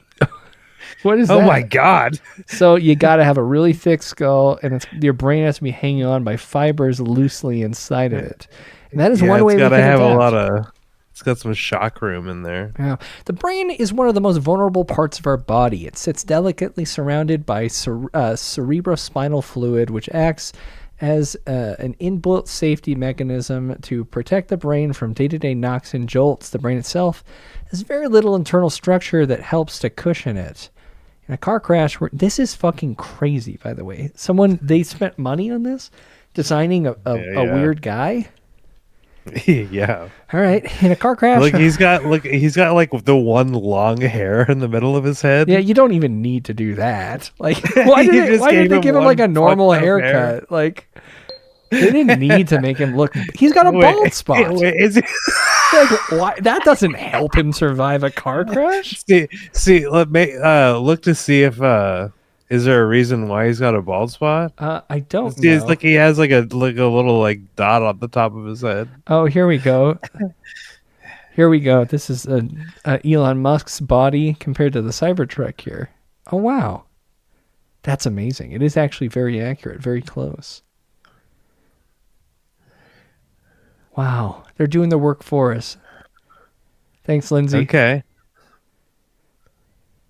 What is that? Oh my God. So you got to have a really thick skull, and your brain has to be hanging on by fibers loosely inside of it. And that is one way we can adapt. It's got some shock room in there. Yeah. The brain is one of the most vulnerable parts of our body. It sits delicately surrounded by cerebrospinal fluid, which acts as an inbuilt safety mechanism to protect the brain from day-to-day knocks and jolts. The brain itself has very little internal structure that helps to cushion it. In a car crash, this is fucking crazy, by the way. They spent money on this, designing a weird guy. Yeah. All right. In a car crash. He's got like the one long hair in the middle of his head. Yeah, you don't even need to do that. Like, why did they give him like a normal haircut? Hair. Like, they didn't need to make him look. He's got a bald spot. Is he? Like, why? That doesn't help him survive a car crash. Look to see if is there a reason why he's got a bald spot? I don't know. It's like he has like a little like dot on the top of his head. Oh, here we go. Here we go. This is Elon Musk's body compared to the Cybertruck here. Oh wow, that's amazing. It is actually very accurate, very close. Wow, they're doing the work for us. Thanks, Lindsay. Okay.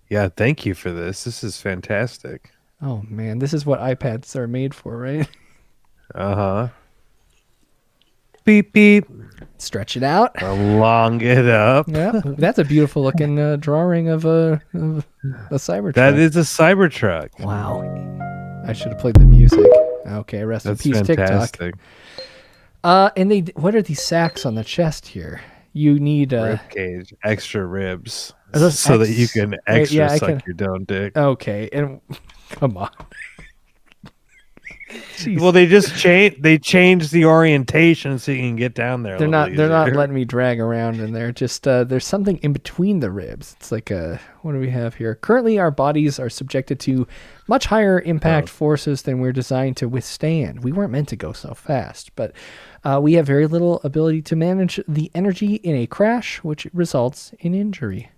Yeah, thank you for this. This is fantastic. Oh, man. This is what iPads are made for, right? Uh-huh. Beep, beep. Stretch it out. Long it up. Yeah, that's a beautiful looking drawing of a Cybertruck. That is a Cybertruck. Wow. I should have played the music. Okay, rest in peace, fantastic. TikTok. And what are these sacks on the chest here? You need rib cage, extra ribs, so that you can suck your own dick. Okay, and come on. Jeez. Well, they just changed the orientation so you can get down there. They're not letting me drag around in there. Just there's something in between the ribs. It's like what do we have here? Currently, our bodies are subjected to much higher impact forces than we're designed to withstand. We weren't meant to go so fast, but we have very little ability to manage the energy in a crash, which results in injury.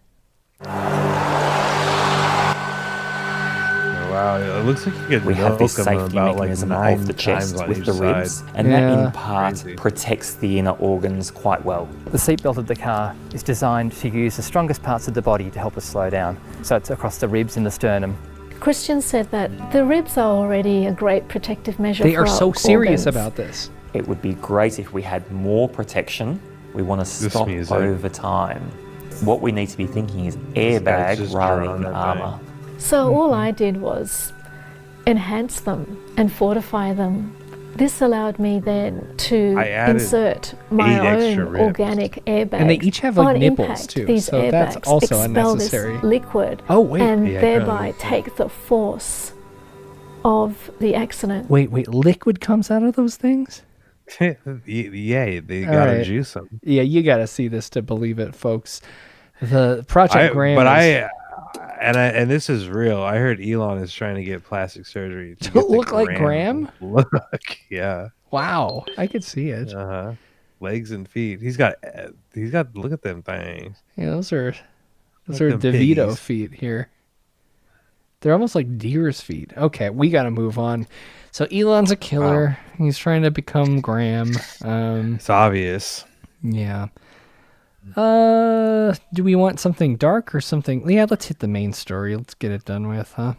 Wow, it looks like you we have this safety mechanism of the chest with the ribs, and that in part protects the inner organs quite well. The seatbelt of the car is designed to use the strongest parts of the body to help us slow down. So it's across the ribs and the sternum. Christian said that the ribs are already a great protective measure for our organs. They are so serious about this. It would be great if we had more protection. We want to stop over time. What we need to be thinking is airbag rather than armor. So all I did was enhance them and fortify them. This allowed me then to insert my own organic airbags. And they each have like on nipples impact, too, these so airbags that's also expel unnecessary. This liquid and thereby take the force of the accident. Wait, liquid comes out of those things? Yeah, they gotta juice them. Yeah, you gotta see this to believe it, folks. The Project Graham. And this is real. I heard Elon is trying to get plastic surgery to look like Graham. Look, yeah. Wow, I could see it. Legs and feet. He's got. Look at them things. Yeah, those are DeVito feet here. They're almost like deer's feet. Okay, we got to move on. So Elon's a killer. Wow. He's trying to become Graham. It's obvious. Yeah. Do we want something dark or something? Yeah, let's hit the main story. Let's get it done with, huh?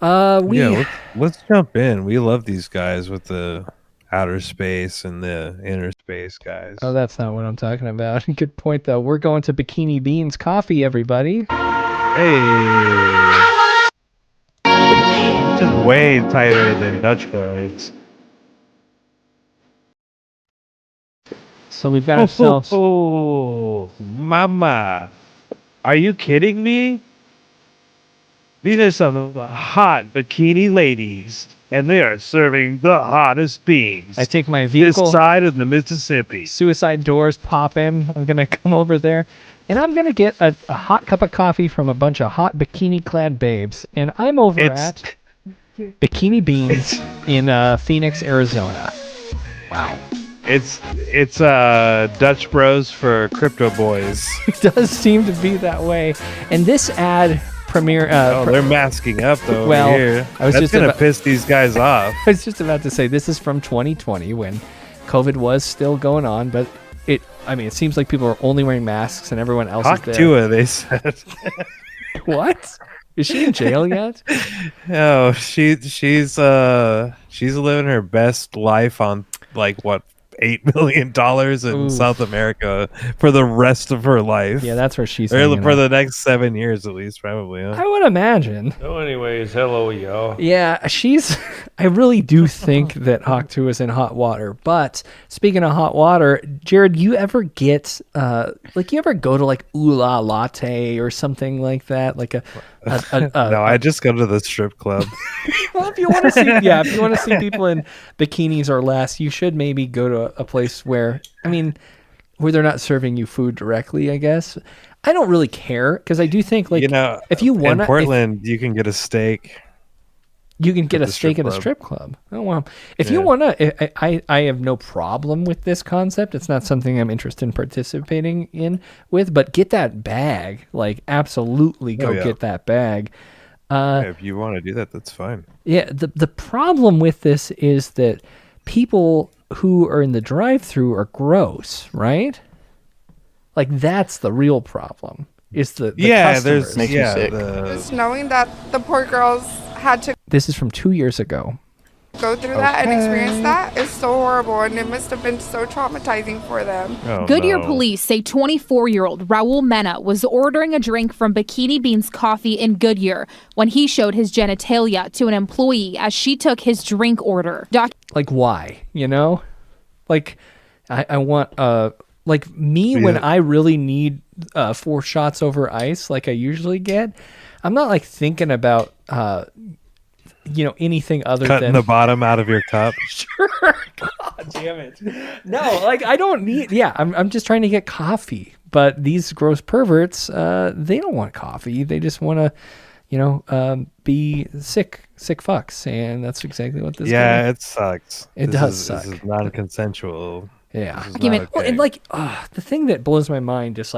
Let's jump in. We love these guys with the outer space and the inner space guys. Oh, that's not what I'm talking about. Good point, though. We're going to Bikini Beans Coffee, everybody. Hey. This is way tighter than Dutch guys. So we've got ourselves... Oh, mama. Are you kidding me? These are some of the hot bikini ladies, and they are serving the hottest beans. I take my vehicle... This side of the Mississippi. Suicide doors pop in. I'm going to come over there, and I'm going to get a hot cup of coffee from a bunch of hot bikini-clad babes. And I'm over at Bikini Beans in Phoenix, Arizona. Wow. It's Dutch Bros for crypto boys. It does seem to be that way. And this ad premiere. They're masking up though. Well, over here. That's gonna piss these guys off. I was just about to say this is from 2020 when COVID was still going on, but it seems like people are only wearing masks and everyone else is there. Tua, they said. What? Is she in jail yet? No, she's living her best life on like what? $8 million in South America for the rest of her life. Yeah, that's where she's for the next 7 years at least, probably. Huh? I would imagine. So anyways, hello y'all. Yeah, I really do think that Hawk2 is in hot water. But speaking of hot water, Jared, you ever get you ever go to like Ooh La Latte or something like that? Like no, I just go to the strip club. Well, if you want to see people in bikinis or less, you should maybe go to a place where they're not serving you food directly, I guess. I don't really care because I do think if you want in Portland, you can get a steak. You can get a steak at a strip club. Oh well, if you want to, I have no problem with this concept. It's not something I'm interested in participating in with, but get that bag. Like absolutely go get that bag. If you want to do that, that's fine. Yeah. The problem with this is that people who are in the drive-thru are gross, right? Like that's the real problem. Is the customers. Makes me sick. Just knowing that the poor girls had to. This is from 2 years ago. Go through that and experience that is so horrible, and it must have been so traumatizing for them. Goodyear police say 24-year-old Raul Mena was ordering a drink from Bikini Beans Coffee in Goodyear when he showed his genitalia to an employee as she took his drink order. Like why? Like I want when I really need 4 shots over ice like I usually get, I'm not like thinking about anything other than cutting the bottom out of your cup. Sure. God damn it. No, I don't need. Yeah, I'm just trying to get coffee. But these gross perverts, they don't want coffee. They just want to, be sick fucks, and that's exactly what this. Yeah, it sucks. It does suck. This is non-consensual. Yeah, the thing that blows my mind is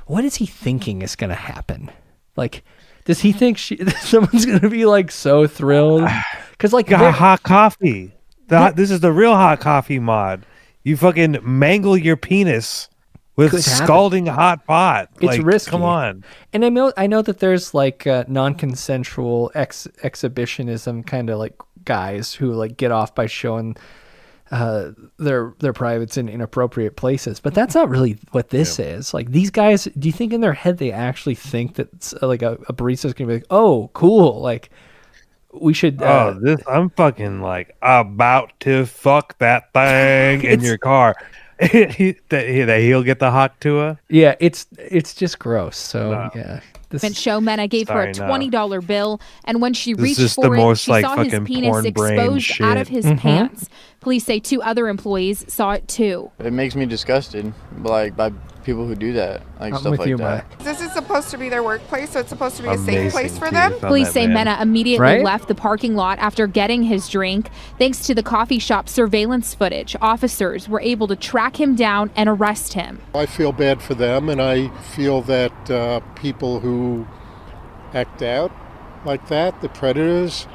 what is he thinking is going to happen? Like, does he think someone's going to be so thrilled? Because got hot coffee. This is the real hot coffee mod. You fucking mangle your penis with scalding hot pot. It's risky. Come on. And I know that there's non-consensual exhibitionism kind of guys who get off by showing their privates in inappropriate places. But that's not really what this is. Like, these guys, do you think in their head they actually think that like a barista's gonna be like, oh, cool, like we should I'm fucking like about to fuck that thing in your car. that he'll get the hot tua. Yeah, it's just gross. So yeah. Show Mena gave her a $20 bill, and when she reached for it, most, she saw his penis exposed out of his pants. Police say 2 other employees saw it too. It makes me disgusted, by people who do that, stuff like that. This is supposed to be their workplace, so it's supposed to be a safe place for them. Police say Mena immediately left the parking lot after getting his drink. Thanks to the coffee shop surveillance footage, officers were able to track him down and arrest him. I feel bad for them, and I feel that people who act out like that, the predators,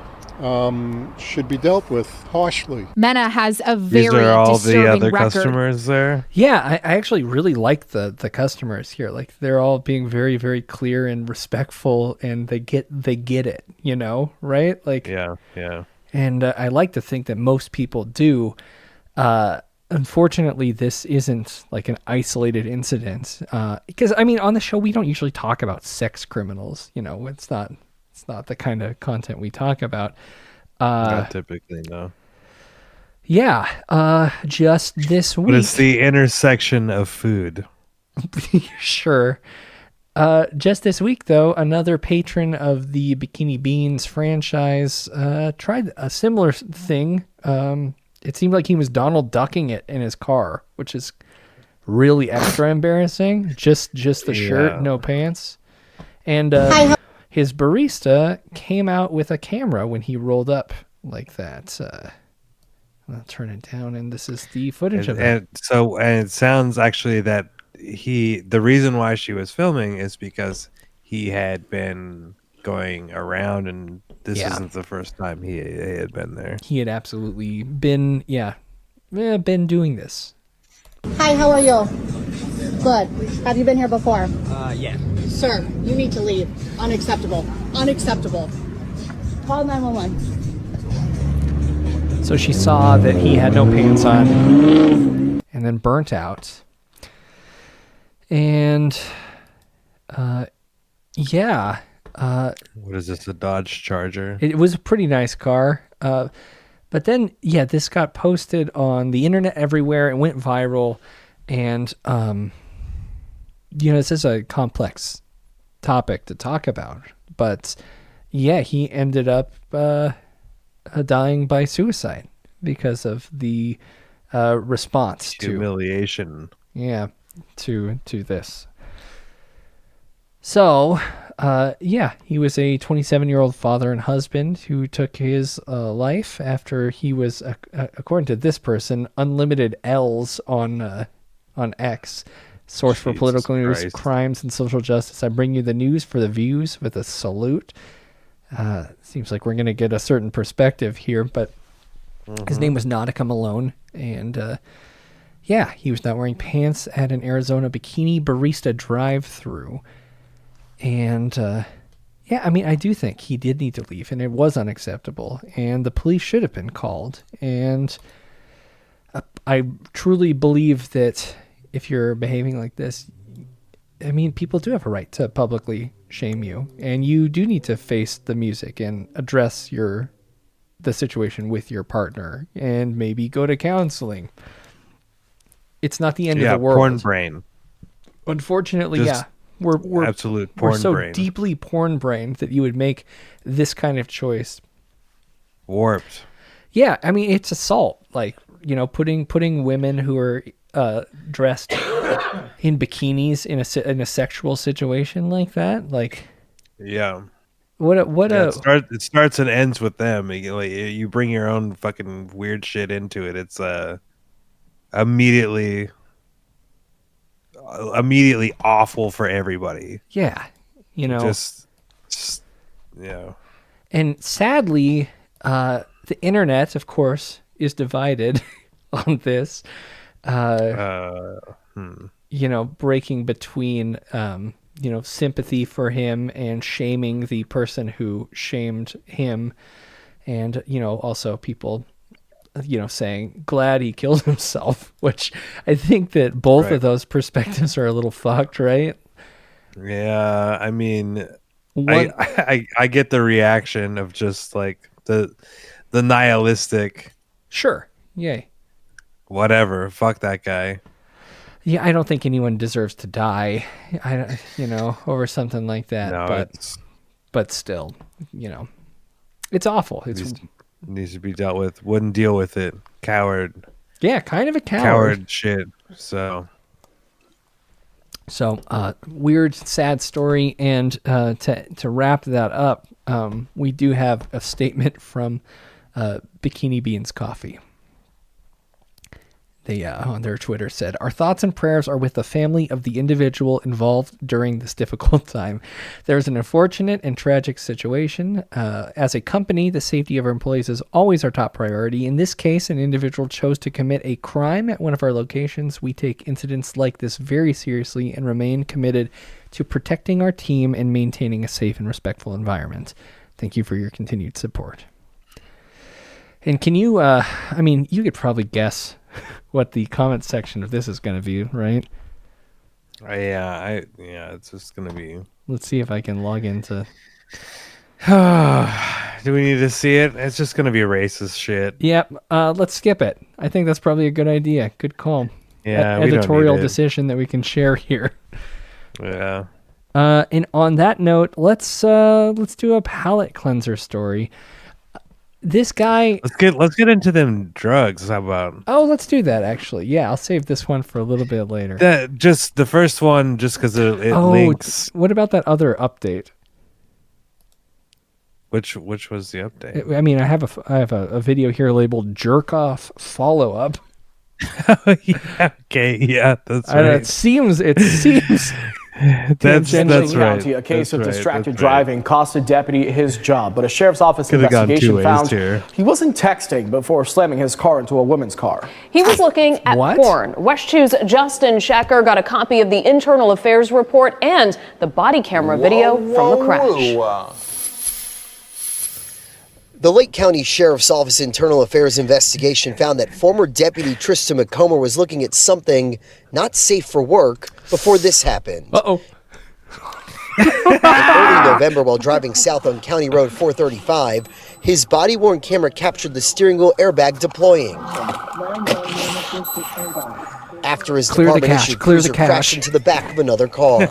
should be dealt with harshly. Mena has a very These are all disturbing the other record. customers there. Yeah, I actually really like the customers here. Like, they're all being very, very clear and respectful, and they get it, right? Like, yeah. And I like to think that most people do. Unfortunately, this isn't like an isolated incident. Because on the show we don't usually talk about sex criminals. It's not the kind of content we talk about. Not typically, no. Yeah, just this week. But it's the intersection of food. Sure. Just this week, though, another patron of the Bikini Beans franchise tried a similar thing. It seemed like he was Donald Ducking it in his car, which is really extra embarrassing. Just the shirt, no pants. And his barista came out with a camera when he rolled up like that. I'll turn it down, and this is the footage of it. And it sounds actually that the reason why she was filming is because he had been going around, and this isn't the first time he had been there. He had absolutely been doing this. Hi, how are you? Good. Have you been here before? Yeah. Sir, you need to leave. Unacceptable. Unacceptable. Call 911. So she saw that he had no pants on and then burnt out. And what is this, a Dodge Charger? It was a pretty nice car. But then, this got posted on the internet everywhere. It went viral. And, this is a complex topic to talk about. But, he ended up dying by suicide because of the response to humiliation. To this. So, he was a 27-year-old father and husband who took his life after he was, according to this person, unlimited L's on X, source for political news, crimes, and social justice. I bring you the news for the views with a salute. Seems like we're going to get a certain perspective here, but his name was Nautica Malone, and he was not wearing pants at an Arizona bikini barista drive-thru. And, I do think he did need to leave, and it was unacceptable, and the police should have been called. And I truly believe that if you're behaving like this, people do have a right to publicly shame you, and you do need to face the music and address the situation with your partner, and maybe go to counseling. It's not the end of the world. Porn brain. Unfortunately, We're absolute porn we're so brain. Deeply porn brained that you would make this kind of choice. Warped. Yeah, it's assault. Like, putting women who are dressed in bikinis in a sexual situation like that. Like, it starts and ends with them. You bring your own fucking weird shit into it. It's immediately awful for everybody. And sadly, the internet, of course, is divided on this. Breaking between sympathy for him and shaming the person who shamed him, and also people saying, glad he killed himself, which I think that both of those perspectives are a little fucked, right? Yeah, I mean, I get the reaction of just like the nihilistic. Sure. Yay. Whatever. Fuck that guy. Yeah, I don't think anyone deserves to die, over something like that. No, but still, it's awful. It needs to be dealt with. Wouldn't deal with it. Coward. Yeah, kind of a coward. Coward shit. So, weird, sad story. And to wrap that up, we do have a statement from Bikini Beans Coffee. They on their Twitter said, "Our thoughts and prayers are with the family of the individual involved during this difficult time. There is an unfortunate and tragic situation. As a company, the safety of our employees is always our top priority. In this case, an individual chose to commit a crime at one of our locations. We take incidents like this very seriously and remain committed to protecting our team and maintaining a safe and respectful environment. Thank you for your continued support." And can you, you could probably guess what the comment section of this is going to be, right? It's just going to be... Let's see if I can log into... Do we need to see it? It's just going to be racist shit. Yep. Let's skip it. I think that's probably a good idea. Good call. Yeah, editorial decision that we can share here. Yeah. And on that note, let's do a palate cleanser story. This guy... Let's get into them drugs. How about... Oh, let's do that, actually. Yeah, I'll save this one for a little bit later. Just the first one, just because it links. What about that other update? Which was the update? I have a video here labeled "Jerk Off Follow Up." Okay, yeah, that's right. It seems. That's right. A case of distracted driving cost a deputy his job, but a sheriff's office investigation found he wasn't texting before slamming his car into a woman's car. He was looking at porn. West 2's Justin Schecker got a copy of the internal affairs report and the body camera video from the crash. The Lake County Sheriff's Office Internal Affairs investigation found that former Deputy Tristan McKoy was looking at something not safe for work before this happened. Uh-oh. In early November, while driving south on County Road 435, his body-worn camera captured the steering wheel airbag deploying. After his department-issued cruiser crashed into the back of another car.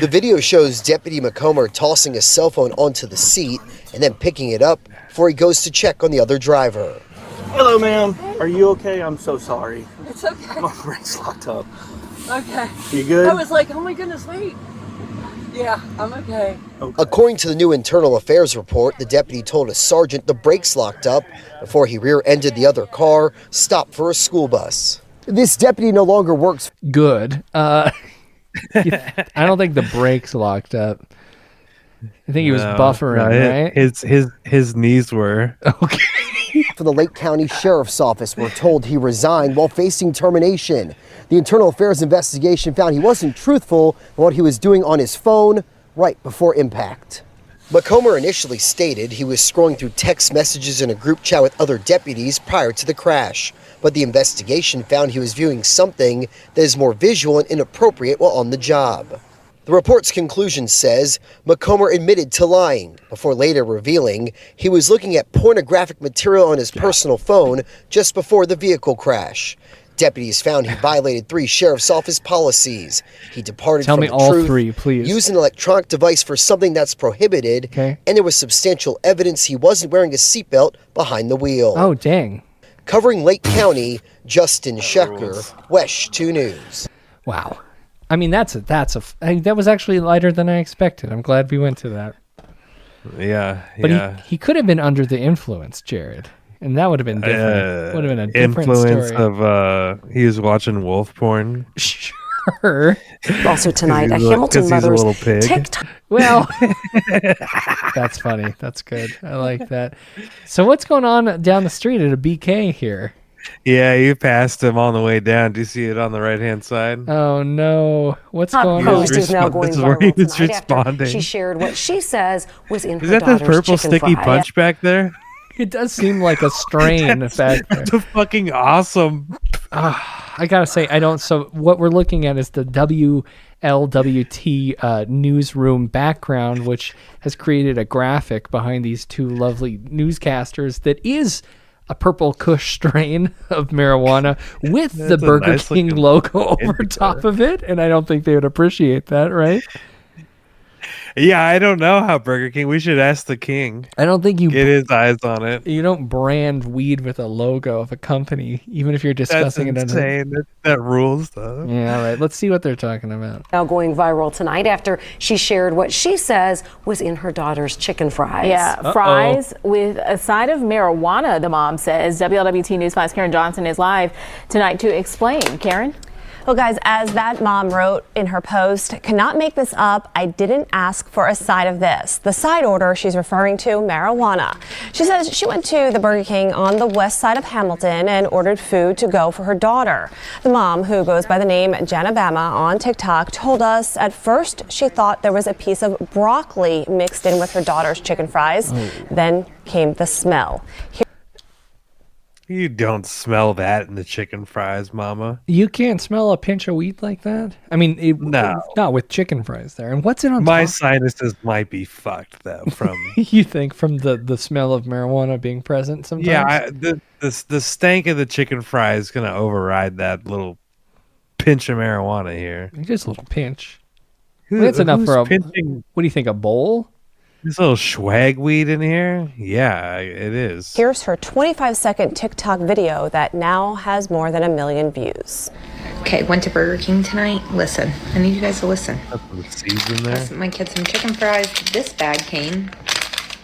The video shows Deputy McKoy tossing a cell phone onto the seat and then picking it up before he goes to check on the other driver. Hello, ma'am. Are you okay? I'm so sorry. It's okay. My brake's locked up. Okay. You good? I was like, oh my goodness, wait. Yeah, I'm okay. According to the new internal affairs report, the deputy told a sergeant the brakes locked up before he rear-ended the other car, stopped for a school bus. This deputy no longer works. Good. I don't think the brakes locked up. I think he was buffering, right? His knees were. Okay. For the Lake County Sheriff's Office, we're told he resigned while facing termination. The Internal Affairs investigation found he wasn't truthful in what he was doing on his phone right before impact. McKoy initially stated he was scrolling through text messages in a group chat with other deputies prior to the crash, but the investigation found he was viewing something that is more visual and inappropriate while on the job. The report's conclusion says McKoy admitted to lying before later revealing he was looking at pornographic material on his personal phone just before the vehicle crash. Deputies found he violated 3 sheriff's office policies. He departed from the truth, three, please. Used an electronic device for something that's prohibited, and there was substantial evidence he wasn't wearing a seatbelt behind the wheel. Oh, dang. Covering Lake County, Justin Schecker, Wesh 2 News. Wow. I mean, that was actually lighter than I expected. I'm glad we went to that. Yeah. But he could have been under the influence, Jared. And that would have been different. Would have been a different influence story. Of he was watching wolf porn. Sure. Also tonight, a Hamilton mother's TikTok. Well, that's funny. That's good. I like that. So what's going on down the street at a BK here? Yeah, you passed him on the way down. Do you see it on the right-hand side? Oh, no. What's going on? Post is now going This is where he viral was tonight after responding. she shared what she says was in her Is that the daughter's purple chicken sticky fry. punch back there? It does seem like a strain back there. That's a fucking awesome. I gotta say, I don't. So what we're looking at is the WLWT newsroom background, which has created a graphic behind these two lovely newscasters that is a purple Kush strain of marijuana with the Burger King logo over top of it, and I don't think they would appreciate that, right? Yeah, I don't know how Burger King. We should ask the king. I don't think you get his eyes on it. You don't brand weed with a logo of a company, even if you're discussing That's it. insane. That rules, though. Yeah, all right. Let's see what they're talking about. Now going viral tonight after she shared what she says was in her daughter's chicken fries. Yeah, fries with a side of marijuana, the mom says. WLWT News 5's Karen Johnson is live tonight to explain. Karen? Well, guys, as that mom wrote in her post, cannot make this up. I didn't ask for a side of this. The side order she's referring to, marijuana. She says she went to the Burger King on the west side of Hamilton and ordered food to go for her daughter. The mom, who goes by the name Janabama on TikTok, told us at first she thought there was a piece of broccoli mixed in with her daughter's chicken fries. Then came the smell. You don't smell that in the chicken fries, Mama. You can't smell a pinch of weed like that? I mean, no. Not with chicken fries there. And what's it on My top? sinuses might be fucked, though, from... You think from the smell of marijuana being present sometimes? Yeah, the stank of the chicken fry is going to override that little pinch of marijuana here. Just a little pinch. That's enough for a... pinching? What do you think, a bowl? This little swag weed in here? Yeah, it is. Here's her 25-second TikTok video that now has more than 1 million views. Okay, went to Burger King tonight. Listen, I need you guys to listen. Some seeds in there. My kids some chicken fries. This bag came.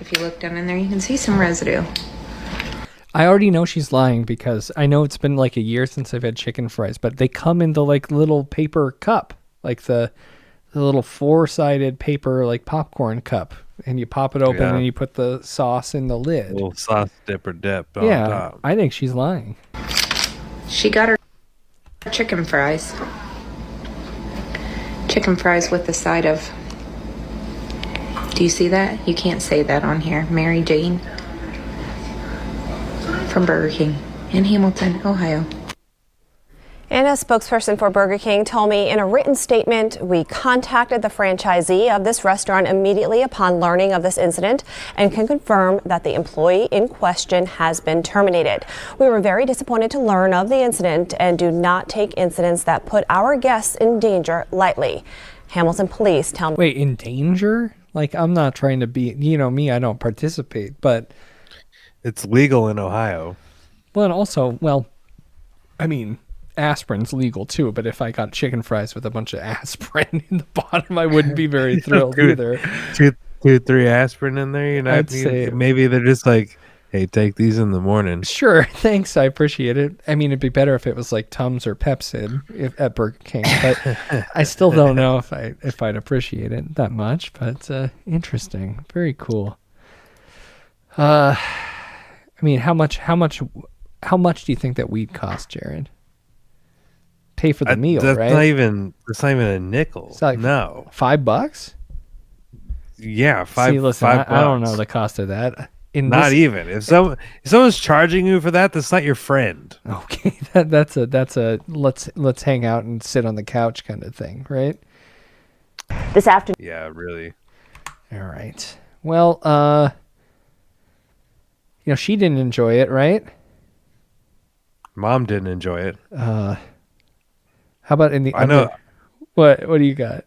If you look down in there, you can see some residue. I already know she's lying because I know it's been like a year since I've had chicken fries, but they come in the like little paper cup, like the little 4-sided paper like popcorn cup. And you pop it open and you put the sauce in the lid. A little sauce dip on top. I think she's lying. She got her chicken fries. Chicken fries with the side of... Do you see that? You can't say that on here. Mary Jane from Burger King in Hamilton, Ohio. And a spokesperson for Burger King told me in a written statement, we contacted the franchisee of this restaurant immediately upon learning of this incident and can confirm that the employee in question has been terminated. We were very disappointed to learn of the incident and do not take incidents that put our guests in danger lightly. Hamilton police tell me. Wait, in danger? Like, I'm not trying to be, you know me, I don't participate, but. It's legal in Ohio. Well, and also, I mean, aspirin's legal too, but if I got chicken fries with a bunch of aspirin in the bottom, I wouldn't be very thrilled either. 2-3 aspirin in there, you know? I'd say maybe they're just like, hey, take these in the morning. Sure, thanks, I appreciate it. I mean, it'd be better if it was like Tums or Pepsid at Burger King, but I still don't know if I'd appreciate it that much. But interesting, very cool. I mean, how much do you think that weed costs, Jared? Pay for the meal, that's right? That's not even a nickel. It's like no, $5. Yeah, $5. See, listen, $5. I don't know the cost of that. Even if someone's charging you for that, that's not your friend. Okay, that's a let's hang out and sit on the couch kind of thing, right? This afternoon. Yeah, really. All right. Well, she didn't enjoy it, right? Mom didn't enjoy it. How about in the? I know. What do you got?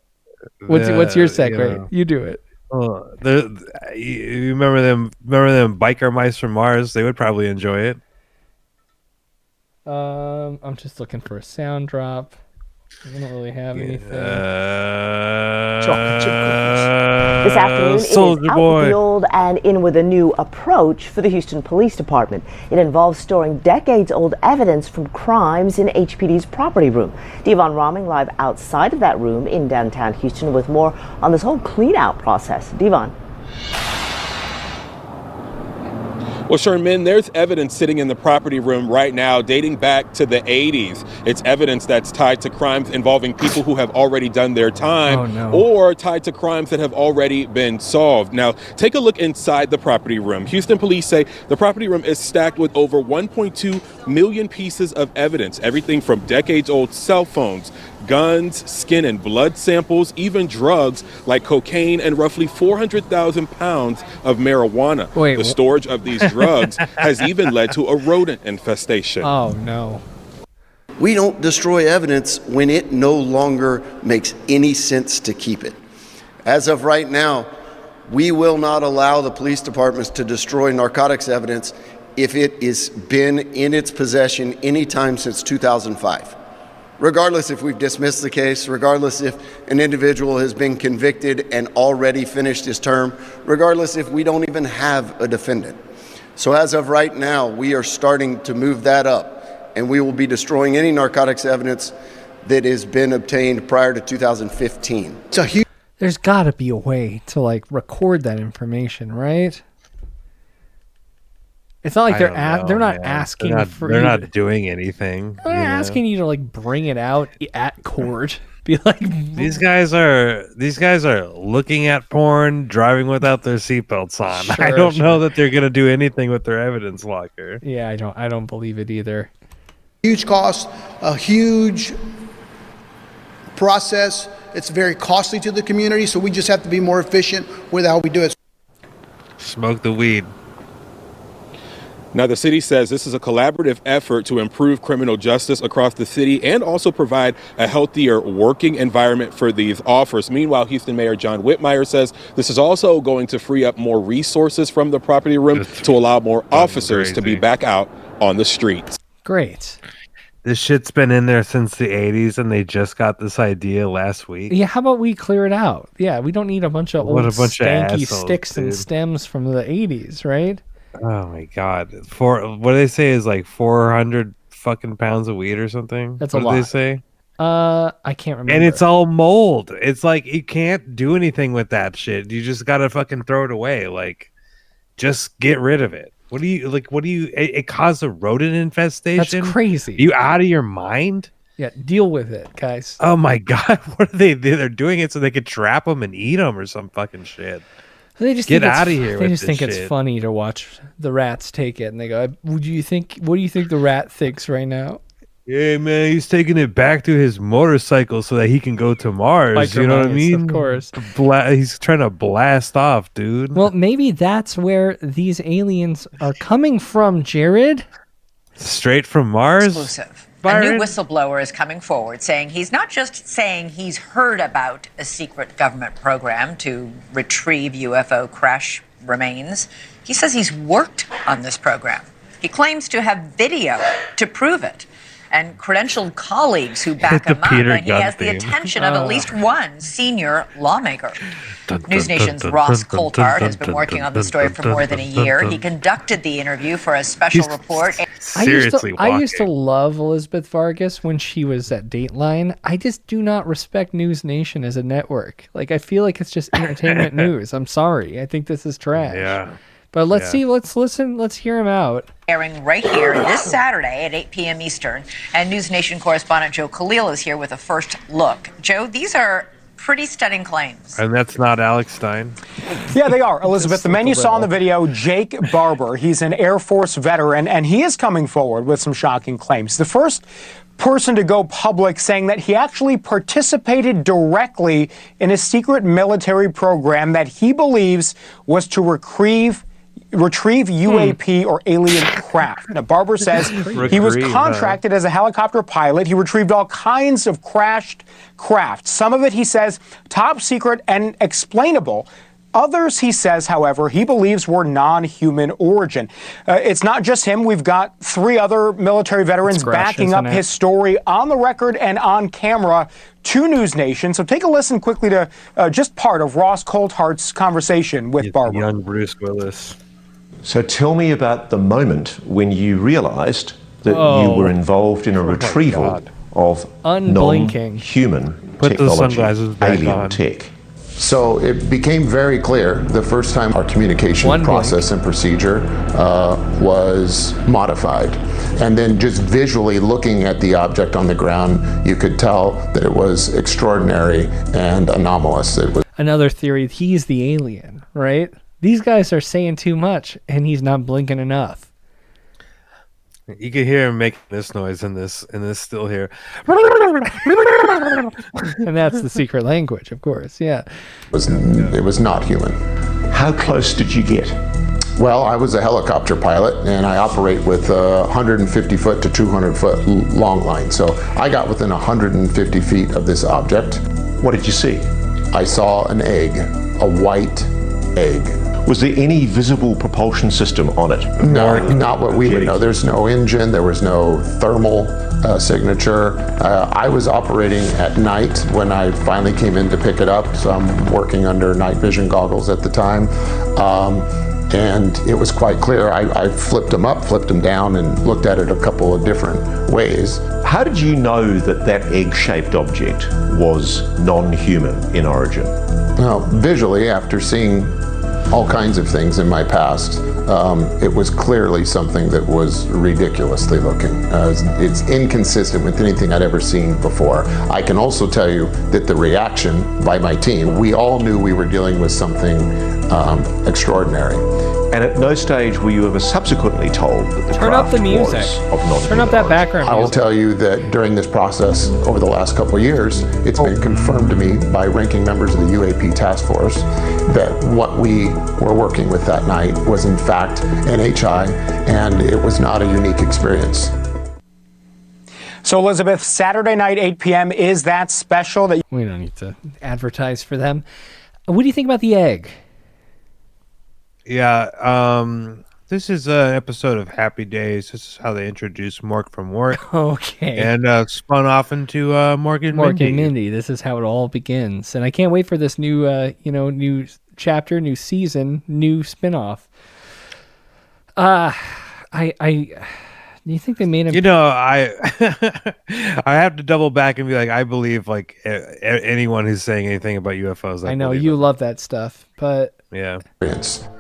What's your segue? You do it. You remember them biker mice from Mars? They would probably enjoy it. I'm just looking for a sound drop. I don't really have anything. Chocolate chip cookies. This afternoon, it is out with the old and in with a new approach for the Houston Police Department. It involves storing decades-old evidence from crimes in HPD's property room. Devon Roming live outside of that room in downtown Houston with more on this whole clean-out process. Devon. Well, Sherman, there's evidence sitting in the property room right now dating back to the 80s. It's evidence that's tied to crimes involving people who have already done their time or tied to crimes that have already been solved. Now, take a look inside the property room. Houston police say the property room is stacked with over 1.2 million pieces of evidence, everything from decades-old cell phones, guns, skin and blood samples, even drugs like cocaine and roughly 400,000 pounds of marijuana. The storage of these drugs has even led to a rodent infestation. Oh, no. We don't destroy evidence when it no longer makes any sense to keep it. As of right now, we will not allow the police departments to destroy narcotics evidence if it has been in its possession any time since 2005. Regardless if we've dismissed the case, regardless if an individual has been convicted and already finished his term, regardless if we don't even have a defendant. So as of right now, we are starting to move that up, and we will be destroying any narcotics evidence that has been obtained prior to 2015. There's got to be a way to like record that information, right? It's not like they're not asking for they're not doing anything. They're not asking you to like bring it out at court. Be like, these guys are looking at porn, driving without their seatbelts on. Sure, I don't know that they're gonna do anything with their evidence locker. Yeah, I don't believe it either. Huge cost, a huge process. It's very costly to the community, so we just have to be more efficient with how we do it. Smoke the weed. Now, the city says this is a collaborative effort to improve criminal justice across the city and also provide a healthier working environment for these offers. Meanwhile, Houston Mayor John Whitmire says this is also going to free up more resources from the property room to allow more officers to be back out on the streets. Great. This shit's been in there since the 80s, and they just got this idea last week. Yeah, how about we clear it out? Yeah, we don't need a bunch of old stanky sticks and stems from the 80s, right? Oh my god! What do they say is like 400 fucking pounds of weed or something? That's what a lot. What do they say? I can't remember. And it's all mold. It's like you can't do anything with that shit. You just gotta fucking throw it away. Like, just get rid of it. It caused a rodent infestation? That's crazy. Are you out of your mind? Yeah, deal with it, guys. Oh my god! What are they? They're doing it so they could trap them and eat them or some fucking shit. They just get out of here. They just think it's funny to watch the rats take it, and they go, What do you think the rat thinks right now?" Yeah, man, he's taking it back to his motorcycle so that he can go to Mars. You know what I mean? Of course. He's trying to blast off, dude. Well, maybe that's where these aliens are coming from, Jared. Straight from Mars? Exclusive. Byron? A new whistleblower is coming forward saying he's not just saying he's heard about a secret government program to retrieve UFO crash remains. He says he's worked on this program. He claims to have video to prove it and credentialed colleagues who back him up. And he has the attention of at least one senior lawmaker. News Nation's Ross Coulthard has been working on the story for more than a year. He conducted the interview for a special report. I used to love Elizabeth Vargas when she was at Dateline. I just do not respect News Nation as a network. Like, I feel like it's just entertainment news. I'm sorry. I think this is trash. Yeah. But let's see. Let's listen. Let's hear him out. Airing right here this Saturday at 8 p.m. Eastern. And News Nation correspondent Joe Khalil is here with a first look. Joe, these are pretty stunning claims. And that's not Alex Stein? Yeah, they are, Elizabeth. The man you saw in the video, Jake Barber, he's an Air Force veteran, and he is coming forward with some shocking claims. The first person to go public saying that he actually participated directly in a secret military program that he believes was to retrieve UAP or alien craft. Now, Barber says he was contracted as a helicopter pilot. He retrieved all kinds of crashed craft. Some of it, he says, top secret and explainable. Others, he says, however, he believes were non-human origin. It's not just him. We've got 3 other military veterans backing up his story on the record and on camera to News Nation. So take a listen quickly to just part of Ross Coulthard's conversation with Barber. Young Bruce Willis. So tell me about the moment when you realized that you were involved in a retrieval of non-human technology, alien tech. So it became very clear the first time our communication process and procedure was modified. And then just visually looking at the object on the ground, you could tell that it was extraordinary and anomalous. It was another theory, he's the alien, right? These guys are saying too much, and he's not blinking enough. You can hear him making this noise in this still here. And that's the secret language, of course, yeah. It was not human. How close did you get? Well, I was a helicopter pilot, and I operate with 150 foot to 200 foot long line. So I got within 150 feet of this object. What did you see? I saw an egg, a white egg. Was there any visible propulsion system on it? No, not what we would know. There's no engine, there was no thermal signature. I was operating at night when I finally came in to pick it up, so I'm working under night vision goggles at the time. And it was quite clear. I flipped them up, flipped them down, and looked at it a couple of different ways. How did you know that that egg-shaped object was non-human in origin? Well, visually, after seeing all kinds of things in my past, it was clearly something that was ridiculously looking. It's inconsistent with anything I'd ever seen before. I can also tell you that the reaction by my team, we all knew we were dealing with something extraordinary. And at no stage were you ever subsequently told that the Turn up the music. Turn up that background I will music. tell you that during this process, over the last couple of years, it's been confirmed to me by ranking members of the UAP task force that what we were working with that night was in fact an HI, and it was not a unique experience. So, Elizabeth, Saturday night, 8 p.m., is that special? That we don't need to advertise for them. What do you think about the egg? Yeah, this is an episode of Happy Days. This is how they introduced Mork from Work. Okay. And spun off into Mork and Mindy. This is how it all begins. And I can't wait for this new, new chapter, new season, new spinoff. Do you think they made him? I have to double back and be like, I believe like anyone who's saying anything about UFOs. I know you love that stuff, but yeah,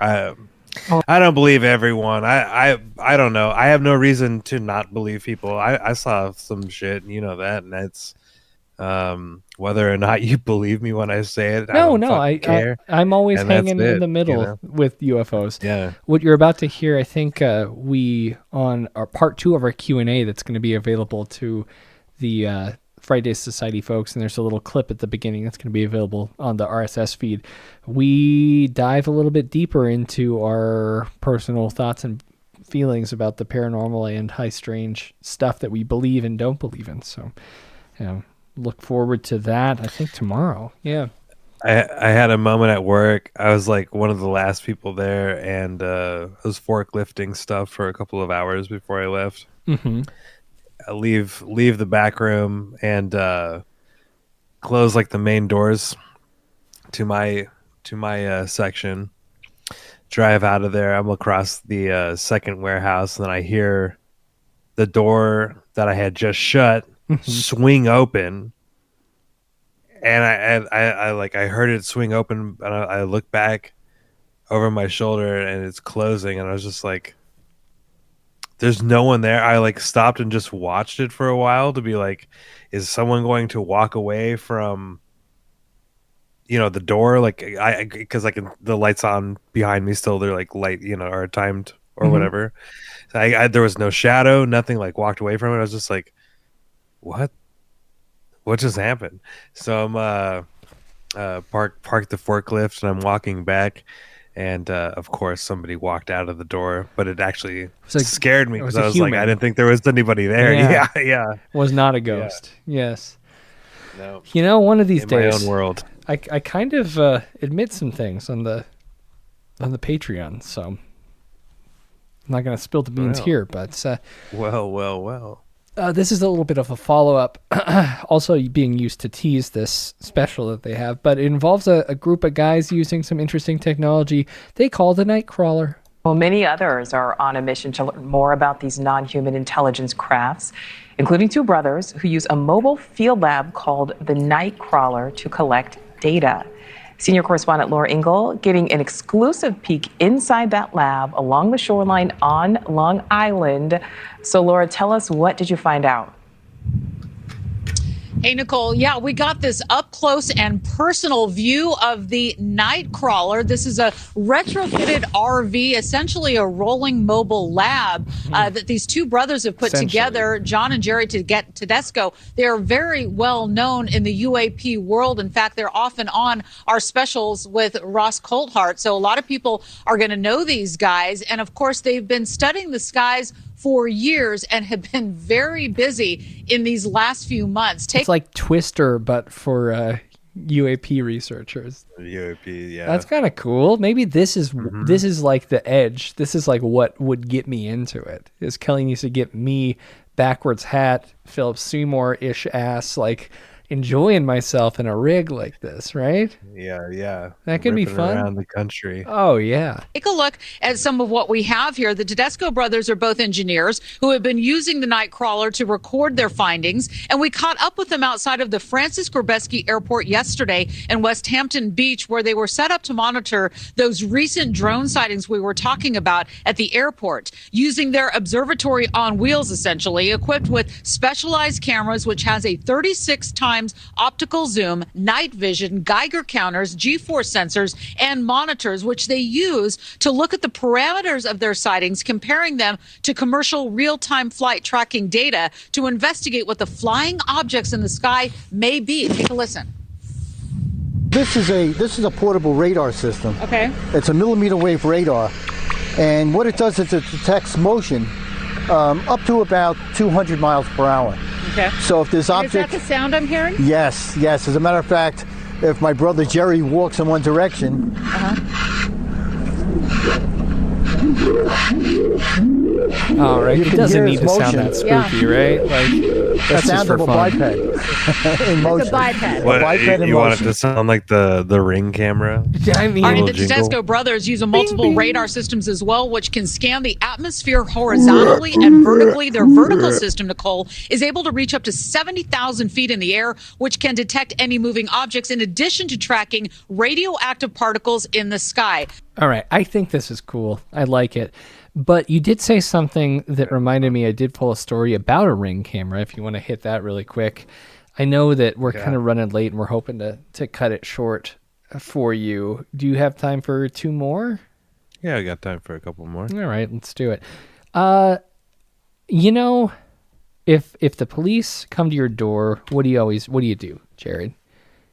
I don't believe everyone. I don't know. I have no reason to not believe people. I saw some shit, and you know that, and that's whether or not you believe me when I say it. I care. I'm always and hanging that's in the middle with UFOs. Yeah. What you're about to hear, I think we on our part 2 of our Q&A that's going to be available to the Frightday Society folks, and there's a little clip at the beginning that's going to be available on the RSS feed. We dive a little bit deeper into our personal thoughts and feelings about the paranormal and high strange stuff that we believe and don't believe in. So, look forward to that. I think tomorrow. Yeah. I had a moment at work. I was like one of the last people there, and I was forklifting stuff for a couple of hours before I left. Mm-hmm. I leave the back room and close like the main doors to my section. Drive out of there. I'm across the second warehouse, and then I hear the door that I had just shut swing open, and I heard it swing open, and I look back over my shoulder, and it's closing, and I was just like, there's no one there. I like stopped and just watched it for a while to be like, is someone going to walk away from the door? Like because the lights on behind me still, they're like light, are timed or whatever. So there was no shadow, nothing, like walked away from it. I was just like, what just happened? So I'm parked the forklift, and I'm walking back, and of course somebody walked out of the door, but it actually scared me because I was like, I didn't think there was anybody there. Yeah. Was not a ghost. Yeah. Yes. No. One of these days, my own world, I kind of admit some things on the Patreon, so I'm not going to spill the beans here, but well. This is a little bit of a follow-up, also being used to tease this special that they have, but it involves a group of guys using some interesting technology they call the Nightcrawler. Well, many others are on a mission to learn more about these non-human intelligence crafts, including 2 brothers who use a mobile field lab called the Nightcrawler to collect data. Senior correspondent Laura Ingle getting an exclusive peek inside that lab along the shoreline on Long Island. So Laura, tell us, what did you find out? Hey, Nicole. Yeah, we got this up close and personal view of the Nightcrawler. This is a retrofitted RV, essentially a rolling mobile lab that these two brothers have put together, John and Jerry Tedesco. They're very well known in the UAP world. In fact, they're often on our specials with Ross Coulthart. So a lot of people are going to know these guys. And of course, they've been studying the skies for years and have been very busy in these last few months. It's like Twister, but for UAP researchers. UAP, yeah. That's kind of cool. Maybe this is like the edge. This is like what would get me into it. Is Kelly needs to get me backwards hat, Philip Seymour-ish ass, like enjoying myself in a rig like this, right? Yeah. That could be Ripping fun. around the country. Oh, yeah. Take a look at some of what we have here. The Tedesco brothers are both engineers who have been using the Nightcrawler to record their findings. And we caught up with them outside of the Francis Gorbeski Airport yesterday in West Hampton Beach, where they were set up to monitor those recent drone sightings we were talking about at the airport, using their observatory on wheels, essentially, equipped with specialized cameras, which has a 36 times optical zoom, night vision, Geiger counters, G-force sensors, and monitors, which they use to look at the parameters of their sightings, comparing them to commercial real-time flight tracking data to investigate what the flying objects in the sky may be. Take a listen. This is a portable radar system. Okay. It's a millimeter wave radar, and what it does is it detects motion up to about 200 miles per hour. Okay. So if there's Is that object, the sound I'm hearing? yes. As a matter of fact, if my brother Jerry walks in one direction, Oh, right. You It can doesn't hear need to his sound motion. that spooky, right? Like, the that's just sound for of a fun. biped in motion. What, A biped in you want it motion. to sound like the Ring camera? I mean, All right, Little the jingle? Tedesco brothers use a multiple radar systems as well, which can scan the atmosphere horizontally and vertically. Their vertical system, Nicole, is able to reach up to 70,000 feet in the air, which can detect any moving objects in addition to tracking radioactive particles in the sky. All right. I think this is cool. I like it. But you did say something that reminded me. I did pull a story about a Ring camera, if you want to hit that really quick. I know that we're kind of running late and we're hoping to cut it short for you. Do you have time for two more? Yeah, I got time for a couple more. All right, let's do it. You know, if the police come to your door, what do you do, Jared?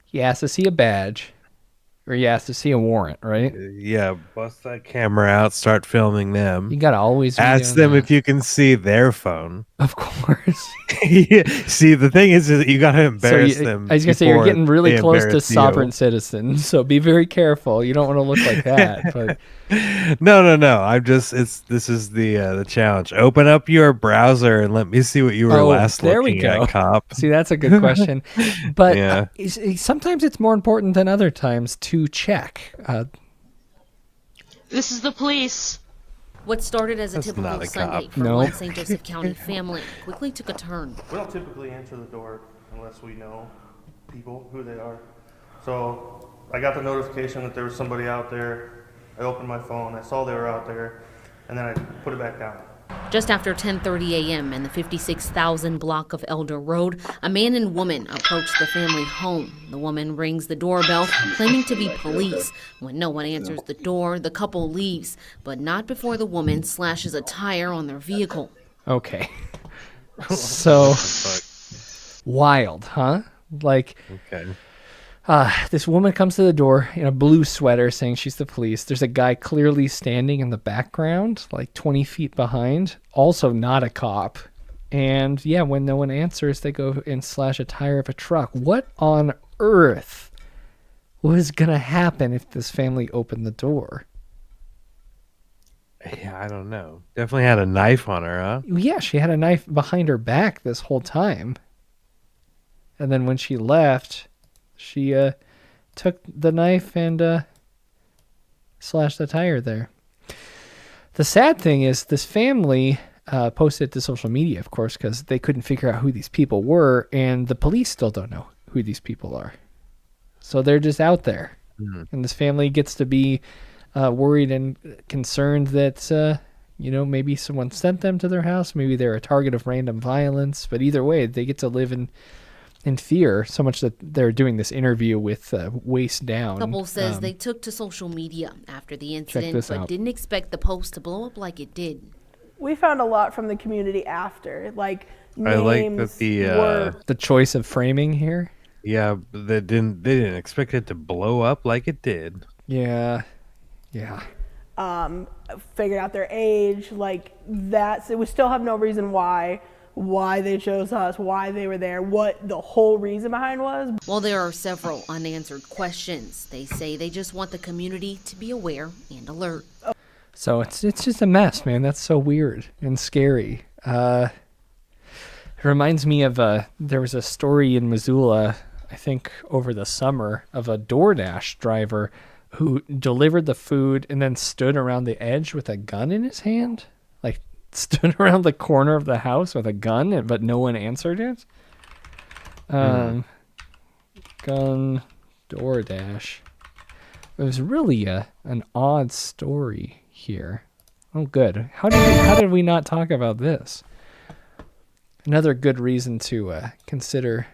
You ask to see a badge, or you ask to see a warrant, right? Yeah, bust that camera out, start filming them. You gotta always be ask doing them if you can see their phone. Of course. See, the thing is that you gotta embarrass them. I was gonna say you're getting really they close to embarrass you. sovereign citizen, so be very careful. You don't want to look like that. But No. This is the challenge. Open up your browser and let me see what you were last there we looking go. at, cop. See, that's a good question. But Yeah. sometimes it's more important than other times to check. This is the police. What started as a That's typical not a Sunday cop. for No. one St. Joseph County family quickly took a turn. We don't typically answer the door unless we know people, who they are. So I got the notification that there was somebody out there. I opened my phone, I saw they were out there, and then I put it back down. Just after 10:30 a.m. in the 56,000 block of Elder Road, a man and woman approached the family home. The woman rings the doorbell, claiming to be police. When no one answers the door, the couple leaves, but not before the woman slashes a tire on their vehicle. Okay. So wild, huh? Like, okay. This woman comes to the door in a blue sweater saying she's the police. There's a guy clearly standing in the background, like 20 feet behind, also not a cop. And yeah, when no one answers, they go and slash a tire of a truck. What on earth was going to happen if this family opened the door? Yeah, I don't know. Definitely had a knife on her, huh? Yeah, she had a knife behind her back this whole time. And then when she left, she took the knife and slashed the tire there. The sad thing is this family posted to social media, of course, because they couldn't figure out who these people were, and the police still don't know who these people are. So they're just out there. And this family gets to be worried and concerned that, maybe someone sent them to their house. Maybe they're a target of random violence. But either way, they get to live in fear so much that they're doing this interview with waist down. The couple says they took to social media after the incident, this but out. didn't expect the post to blow up like it did. We found a lot from the community after, like I like names that the choice of framing here. Yeah, they didn't expect it to blow up like it did. Yeah. Figured out their age, like that. So we still have no reason why they chose us, why they were there, what the whole reason behind was. While there are several unanswered questions, they say they just want the community to be aware and alert. So it's just a mess, man. That's so weird and scary. It reminds me of there was a story in Missoula, I think over the summer, of a DoorDash driver who delivered the food and then stood around the edge with a gun in his hand. Like, stood around the corner of the house with a gun, but no one answered it. Gun DoorDash. It was really an odd story here. Oh, good. How did we not talk about this? Another good reason to consider,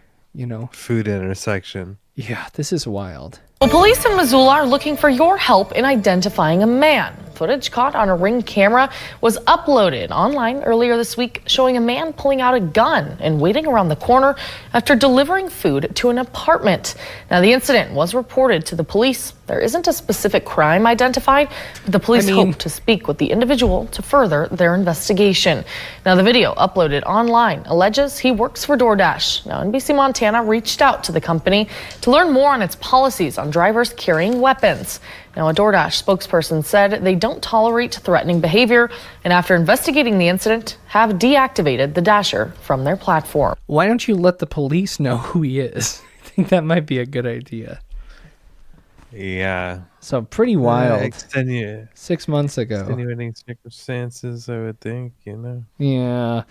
food intersection. Yeah, this is wild. Well, police in Missoula are looking for your help in identifying a man. Footage caught on a Ring camera was uploaded online earlier this week, showing a man pulling out a gun and waiting around the corner after delivering food to an apartment. Now, the incident was reported to the police. There isn't a specific crime identified, but the police hope to speak with the individual to further their investigation. Now, the video uploaded online alleges he works for DoorDash. Now, NBC Montana reached out to the company to learn more on its policies on drivers carrying weapons. Now, a DoorDash spokesperson said they don't tolerate threatening behavior, and after investigating the incident, have deactivated the Dasher from their platform. Why don't you let the police know who he is? I think that might be a good idea. Yeah. So pretty wild. 6 months ago. Extenuating circumstances, I would think, Yeah.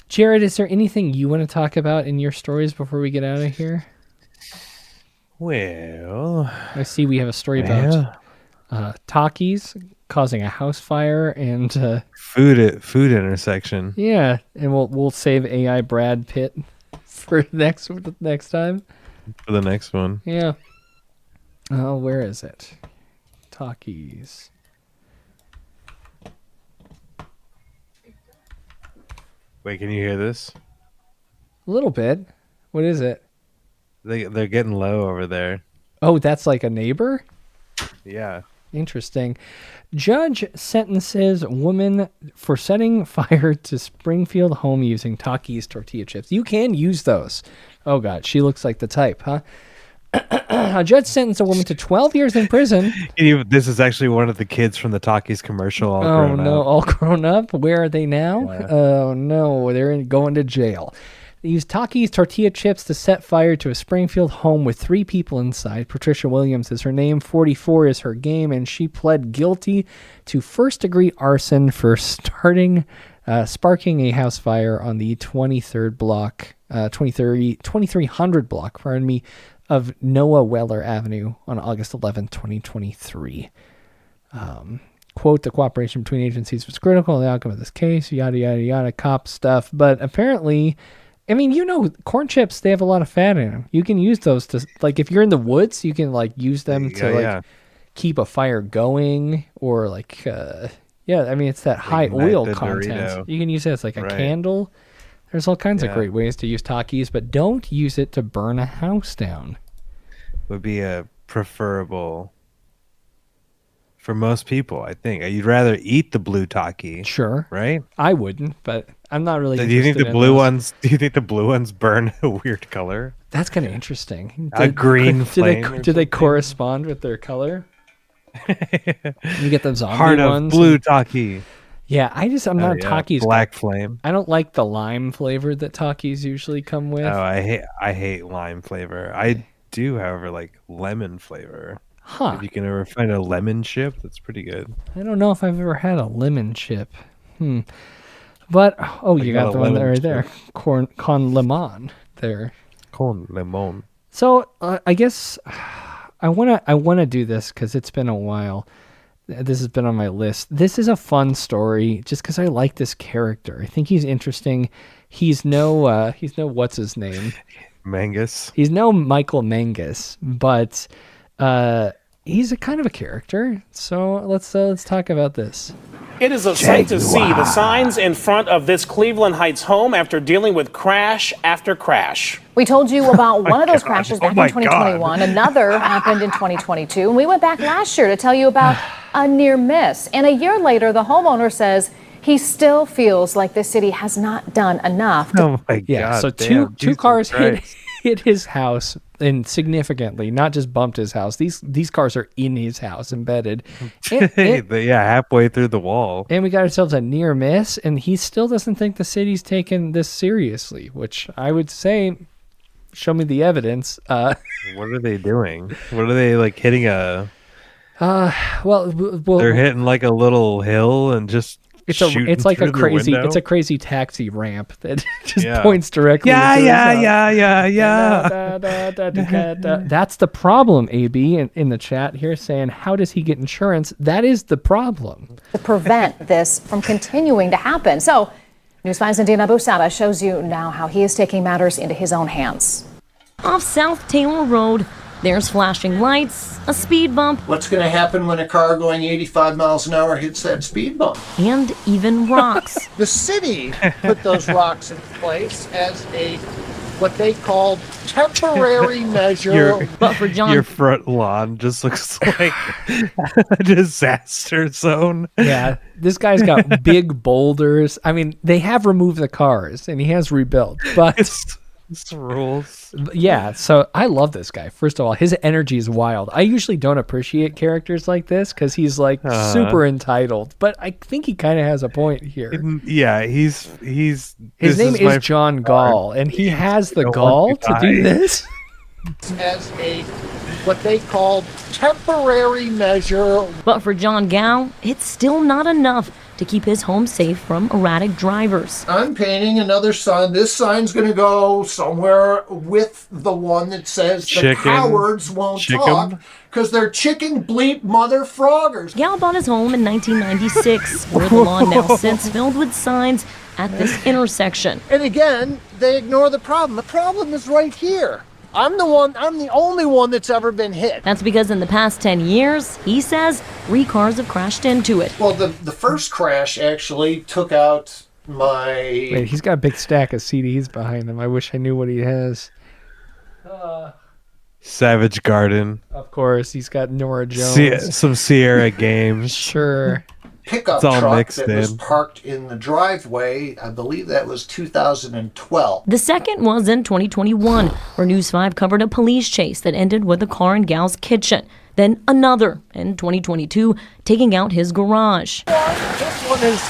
Jared, is there anything you want to talk about in your stories before we get out of here? Well, I see we have a story about Takis causing a house fire and food intersection. Yeah, and we'll save AI Brad Pitt for next time. For the next one. Yeah. Oh, where is it? Takis. Wait, can you hear this? A little bit. What is it? They're getting low over there. Oh, that's like a neighbor? Yeah. Interesting. Judge sentences woman for setting fire to Springfield home using Takis tortilla chips. You can use those. Oh, God. She looks like the type, huh? A judge sentenced a woman to 12 years in prison. This is actually one of the kids from the Takis commercial. All grown up. Where are they now? Yeah. Oh, no. They're going to jail. They used Takis tortilla chips to set fire to a Springfield home with 3 people inside. Patricia Williams is her name. 44 is her game, and she pled guilty to first-degree arson for sparking a house fire on the 2300 block, of Noah Weller Avenue on August 11, 2023. Quote, the cooperation between agencies was critical in the outcome of this case, yada, yada, yada, cop stuff. But apparently, I mean, corn chips, they have a lot of fat in them. You can use those to, like, if you're in the woods, you can, like, use them to keep a fire going, or, like, it's that high oil content. Dorito. You can use it as, like, a candle. There's all kinds of great ways to use Takis, but don't use it to burn a house down. Would be a preferable for most people, I think. You'd rather eat the blue Taki. Sure. Right? I wouldn't, but I'm not really Do you think the blue ones burn a weird color? That's kind of interesting. A green flame. Do they correspond with their color? You get the zombie Heart ones. Of blue Taki. Yeah, I'm not Takis. Black flame. I don't like the lime flavor that Takis usually come with. Oh, I hate lime flavor. I do, however, like lemon flavor. Huh. If you can ever find a lemon chip, that's pretty good. I don't know if I've ever had a lemon chip. But, you got the one right there. Con lemon there. Con lemon. So I guess I wanna do this because it's been a while. This has been on my list. This is a fun story just because I like this character. I think he's interesting. He's no what's his name? Mangus. He's no Michael Mangus, but he's a kind of a character. So let's talk about this. It is a sight to see, the signs in front of this Cleveland Heights home after dealing with crash after crash. We told you about one of those crashes back in 2021. Another happened in 2022. And we went back last year to tell you about a near miss. And a year later, the homeowner says he still feels like the city has not done enough. Oh my God. Yeah, so two cars hit his house and significantly, not just bumped his house. These cars are in his house, embedded. Halfway through the wall. And we got ourselves a near miss, and he still doesn't think the city's taken this seriously, which I would say, show me the evidence. What are they doing? What are they like hitting a? Well, they're hitting like a little hill and just. It's like a crazy taxi ramp that just points directly. Yeah. That's the problem. AB in the chat here saying, how does he get insurance? That is the problem. To prevent this from continuing to happen. So, News 5's Indina Busada shows you now how he is taking matters into his own hands. Off South Taylor Road, there's flashing lights, a speed bump. What's going to happen when a car going 85 miles an hour hits that speed bump? And even rocks. The city put those rocks in place as what they called temporary measure. But for John, your front lawn just looks like a disaster zone. Yeah, this guy's got big boulders. I mean, they have removed the cars and he has rebuilt, but This rules. Yeah, so I love this guy. First of all, his energy is wild. I usually don't appreciate characters like this because he's like super entitled, but I think he kind of has a point here. Yeah, he's. His name is John Gall, and he has the gall to do this. As what they called temporary measure. But for John Gall, it's still not enough to keep his home safe from erratic drivers. I'm painting another sign. This sign's going to go somewhere with the one that says the cowards won't talk because they're chicken bleep mother froggers. Gall bought his home in 1996, where the lawn now sits filled with signs at this intersection. And again, they ignore the problem. The problem is right here. I'm the only one that's ever been hit. That's because in the past 10 years, he says, 3 cars have crashed into it. Well, the first crash actually took out my... Wait, he's got a big stack of CDs behind him. I wish I knew what he has. Savage Garden. Of course, he's got Nora Jones. Some Sierra Games. Sure. Pickup truck that was parked in the driveway. I believe that was 2012. The second was in 2021, where News 5 covered a police chase that ended with a car in Gall's kitchen. Then another in 2022, taking out his garage. This one is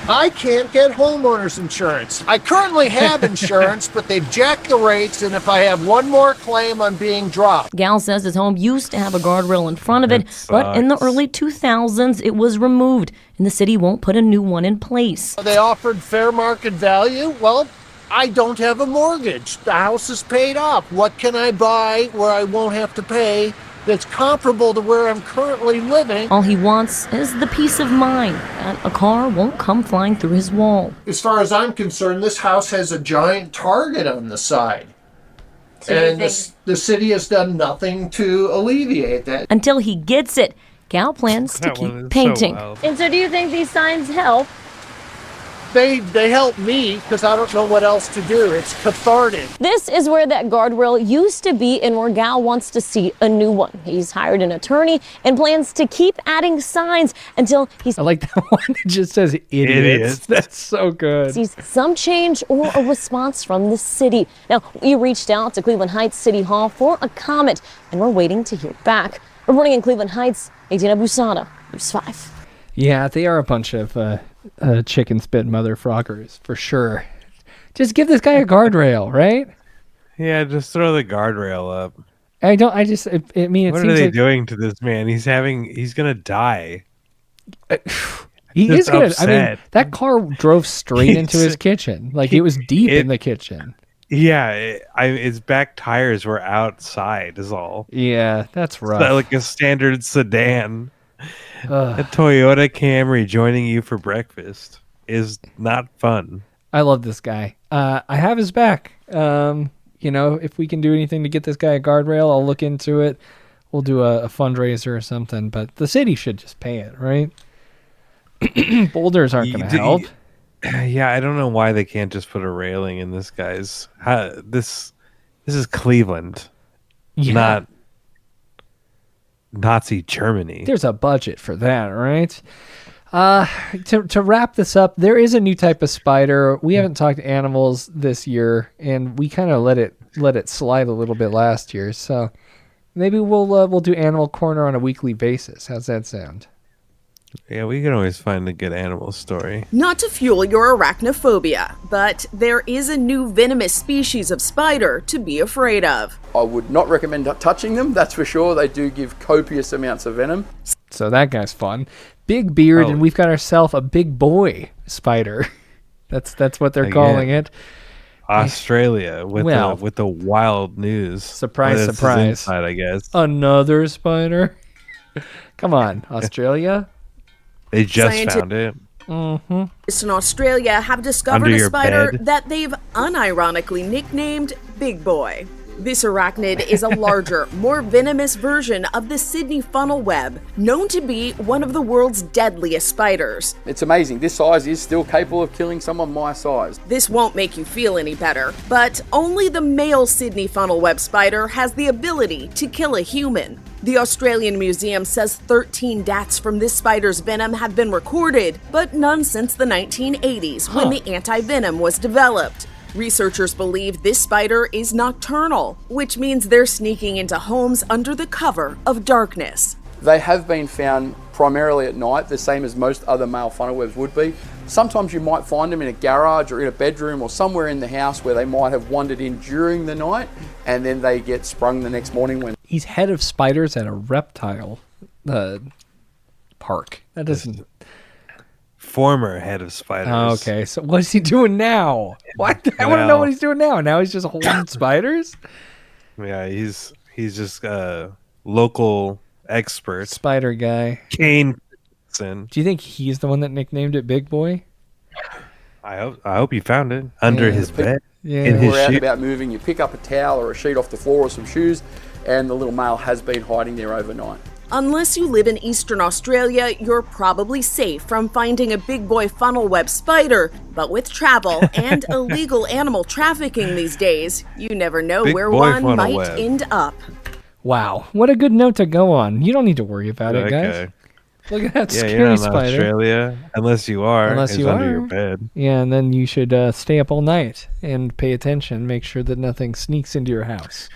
I can't get homeowners insurance. I currently have insurance, but they've jacked the rates, and if I have one more claim, I'm being dropped. Gall says his home used to have a guardrail in front of it, but in the early 2000s, it was removed, and the city won't put a new one in place. They offered fair market value. Well, I don't have a mortgage. The house is paid off. What can I buy where I won't have to pay that's comparable to where I'm currently living? All he wants is the peace of mind that a car won't come flying through his wall. As far as I'm concerned, this house has a giant target on the side. So and the city has done nothing to alleviate that. Until he gets it, Gall plans to keep painting. And so do you think these signs help? They help me because I don't know what else to do. It's cathartic. This is where that guardrail used to be and where Gall wants to see a new one. He's hired an attorney and plans to keep adding signs until he's... I like that one that just says idiots. That's so good. ...sees some change or a response from the city. Now, we reached out to Cleveland Heights City Hall for a comment, and we're waiting to hear back. Reporting in Cleveland Heights, Indina Busada, News 5. Yeah, they are a bunch of chicken spit mother froggers, for sure. Just give this guy a guardrail, right? Yeah, just throw the guardrail up. What are they doing to this man? He's gonna die. He is gonna. I mean, that car drove straight into his kitchen. Like it was deep in the kitchen. Its back tires were outside. Is all. Yeah, that's rough. Like a standard sedan. Ugh. A Toyota Camry joining you for breakfast is not fun. I love this guy. I have his back. If we can do anything to get this guy a guardrail, I'll look into it. We'll do a fundraiser or something. But the city should just pay it, right? Boulders aren't going to help. Yeah, I don't know why they can't just put a railing in this guy's. This is Cleveland, not Nazi Germany. There's a budget for that, right? To wrap this up, there is a new type of spider. We haven't talked animals this year, and we kind of let it slide a little bit last year. So maybe we'll do Animal Corner on a weekly basis. How's that sound? Yeah, we can always find a good animal story. Not to fuel your arachnophobia, but there is a new venomous species of spider to be afraid of. I would not recommend touching them, that's for sure. They do give copious amounts of venom. So that guy's fun. Big beard, and we've got ourselves a big boy spider. That's what they're calling it. Australia with the wild news. Surprise, surprise. Inside, I guess. Another spider. Come on, Australia. They just found it. Scientists in Australia have discovered Under a your spider bed. that they've unironically nicknamed Big Boy. This arachnid is a larger, more venomous version of the Sydney funnel web, known to be one of the world's deadliest spiders. It's amazing. This size is still capable of killing someone my size. This won't make you feel any better, but only the male Sydney funnel web spider has the ability to kill a human. The Australian Museum says 13 deaths from this spider's venom have been recorded, but none since the 1980s when the anti-venom was developed. Researchers believe this spider is nocturnal, which means they're sneaking into homes under the cover of darkness. They have been found primarily at night, the same as most other male funnel webs would be. Sometimes you might find them in a garage or in a bedroom or somewhere in the house where they might have wandered in during the night, and then they get sprung the next morning when... He's head of spiders at a reptile park. That doesn't... Former head of spiders. Oh, okay, so what is he doing now? What? I want to know what he's doing now. Now he's just holding spiders? Yeah, he's just a local expert. Spider guy. Kane. Do you think he's the one that nicknamed it Big Boy? I hope he found it under his bed. Yeah. In his We're out shoe. about moving, you pick up a towel or a sheet off the floor or some shoes, and the little male has been hiding there overnight. Unless you live in Eastern Australia, you're probably safe from finding a Big Boy funnel web spider. But with travel and illegal animal trafficking these days, you never know Big where boy one funnel might web. end up. Wow, what a good note to go on. You don't need to worry about it, guys. Okay. Look at that Yeah, scary you're not in spider. Australia, unless you are. Unless it's you under are. your bed. Yeah, and then you should stay up all night and pay attention. Make sure that nothing sneaks into your house.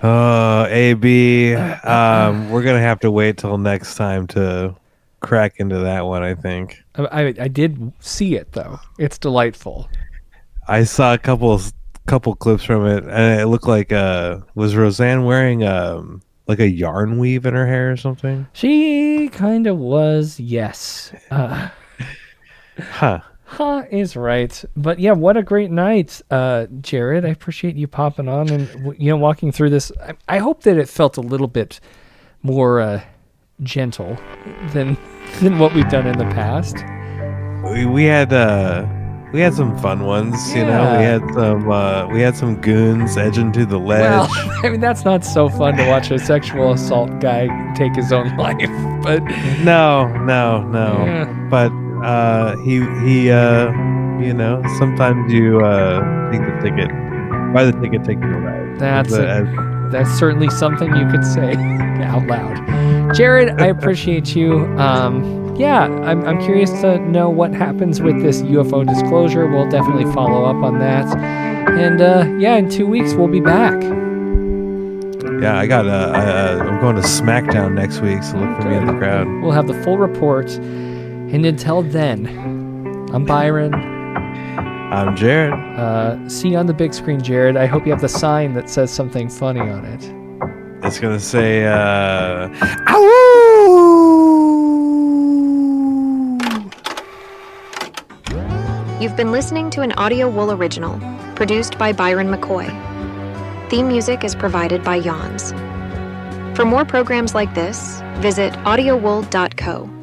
AB, we're gonna have to wait till next time to crack into that one. I think I did see it though. It's delightful. I saw a couple clips from it, and it looked like was Roseanne wearing like a yarn weave in her hair or something? She kind of was, yes. Huh is right. But yeah, what a great night, Jared. I appreciate you popping on and walking through this. I hope that it felt a little bit more gentle than what we've done in the past. We had some fun ones, you know. We had some goons edging to the ledge. Well, I mean that's not so fun to watch a sexual assault guy take his own life, but no. Yeah. But he you know, sometimes you take the ticket, buy the ticket, take the ride. That's certainly something you could say out loud. Jared, I appreciate you. I'm curious to know what happens with this UFO disclosure. We'll definitely follow up on that. And in 2 weeks we'll be back. Yeah, I'm going to SmackDown next week, so look for me in the crowd. We'll have the full report. And until then, I'm Byron. I'm Jared. See you on the big screen, Jared. I hope you have the sign that says something funny on it. It's gonna say You've been listening to an Audio Wool original, produced by Byron McKoy. Theme music is provided by Yawns. For more programs like this, visit audiowool.co.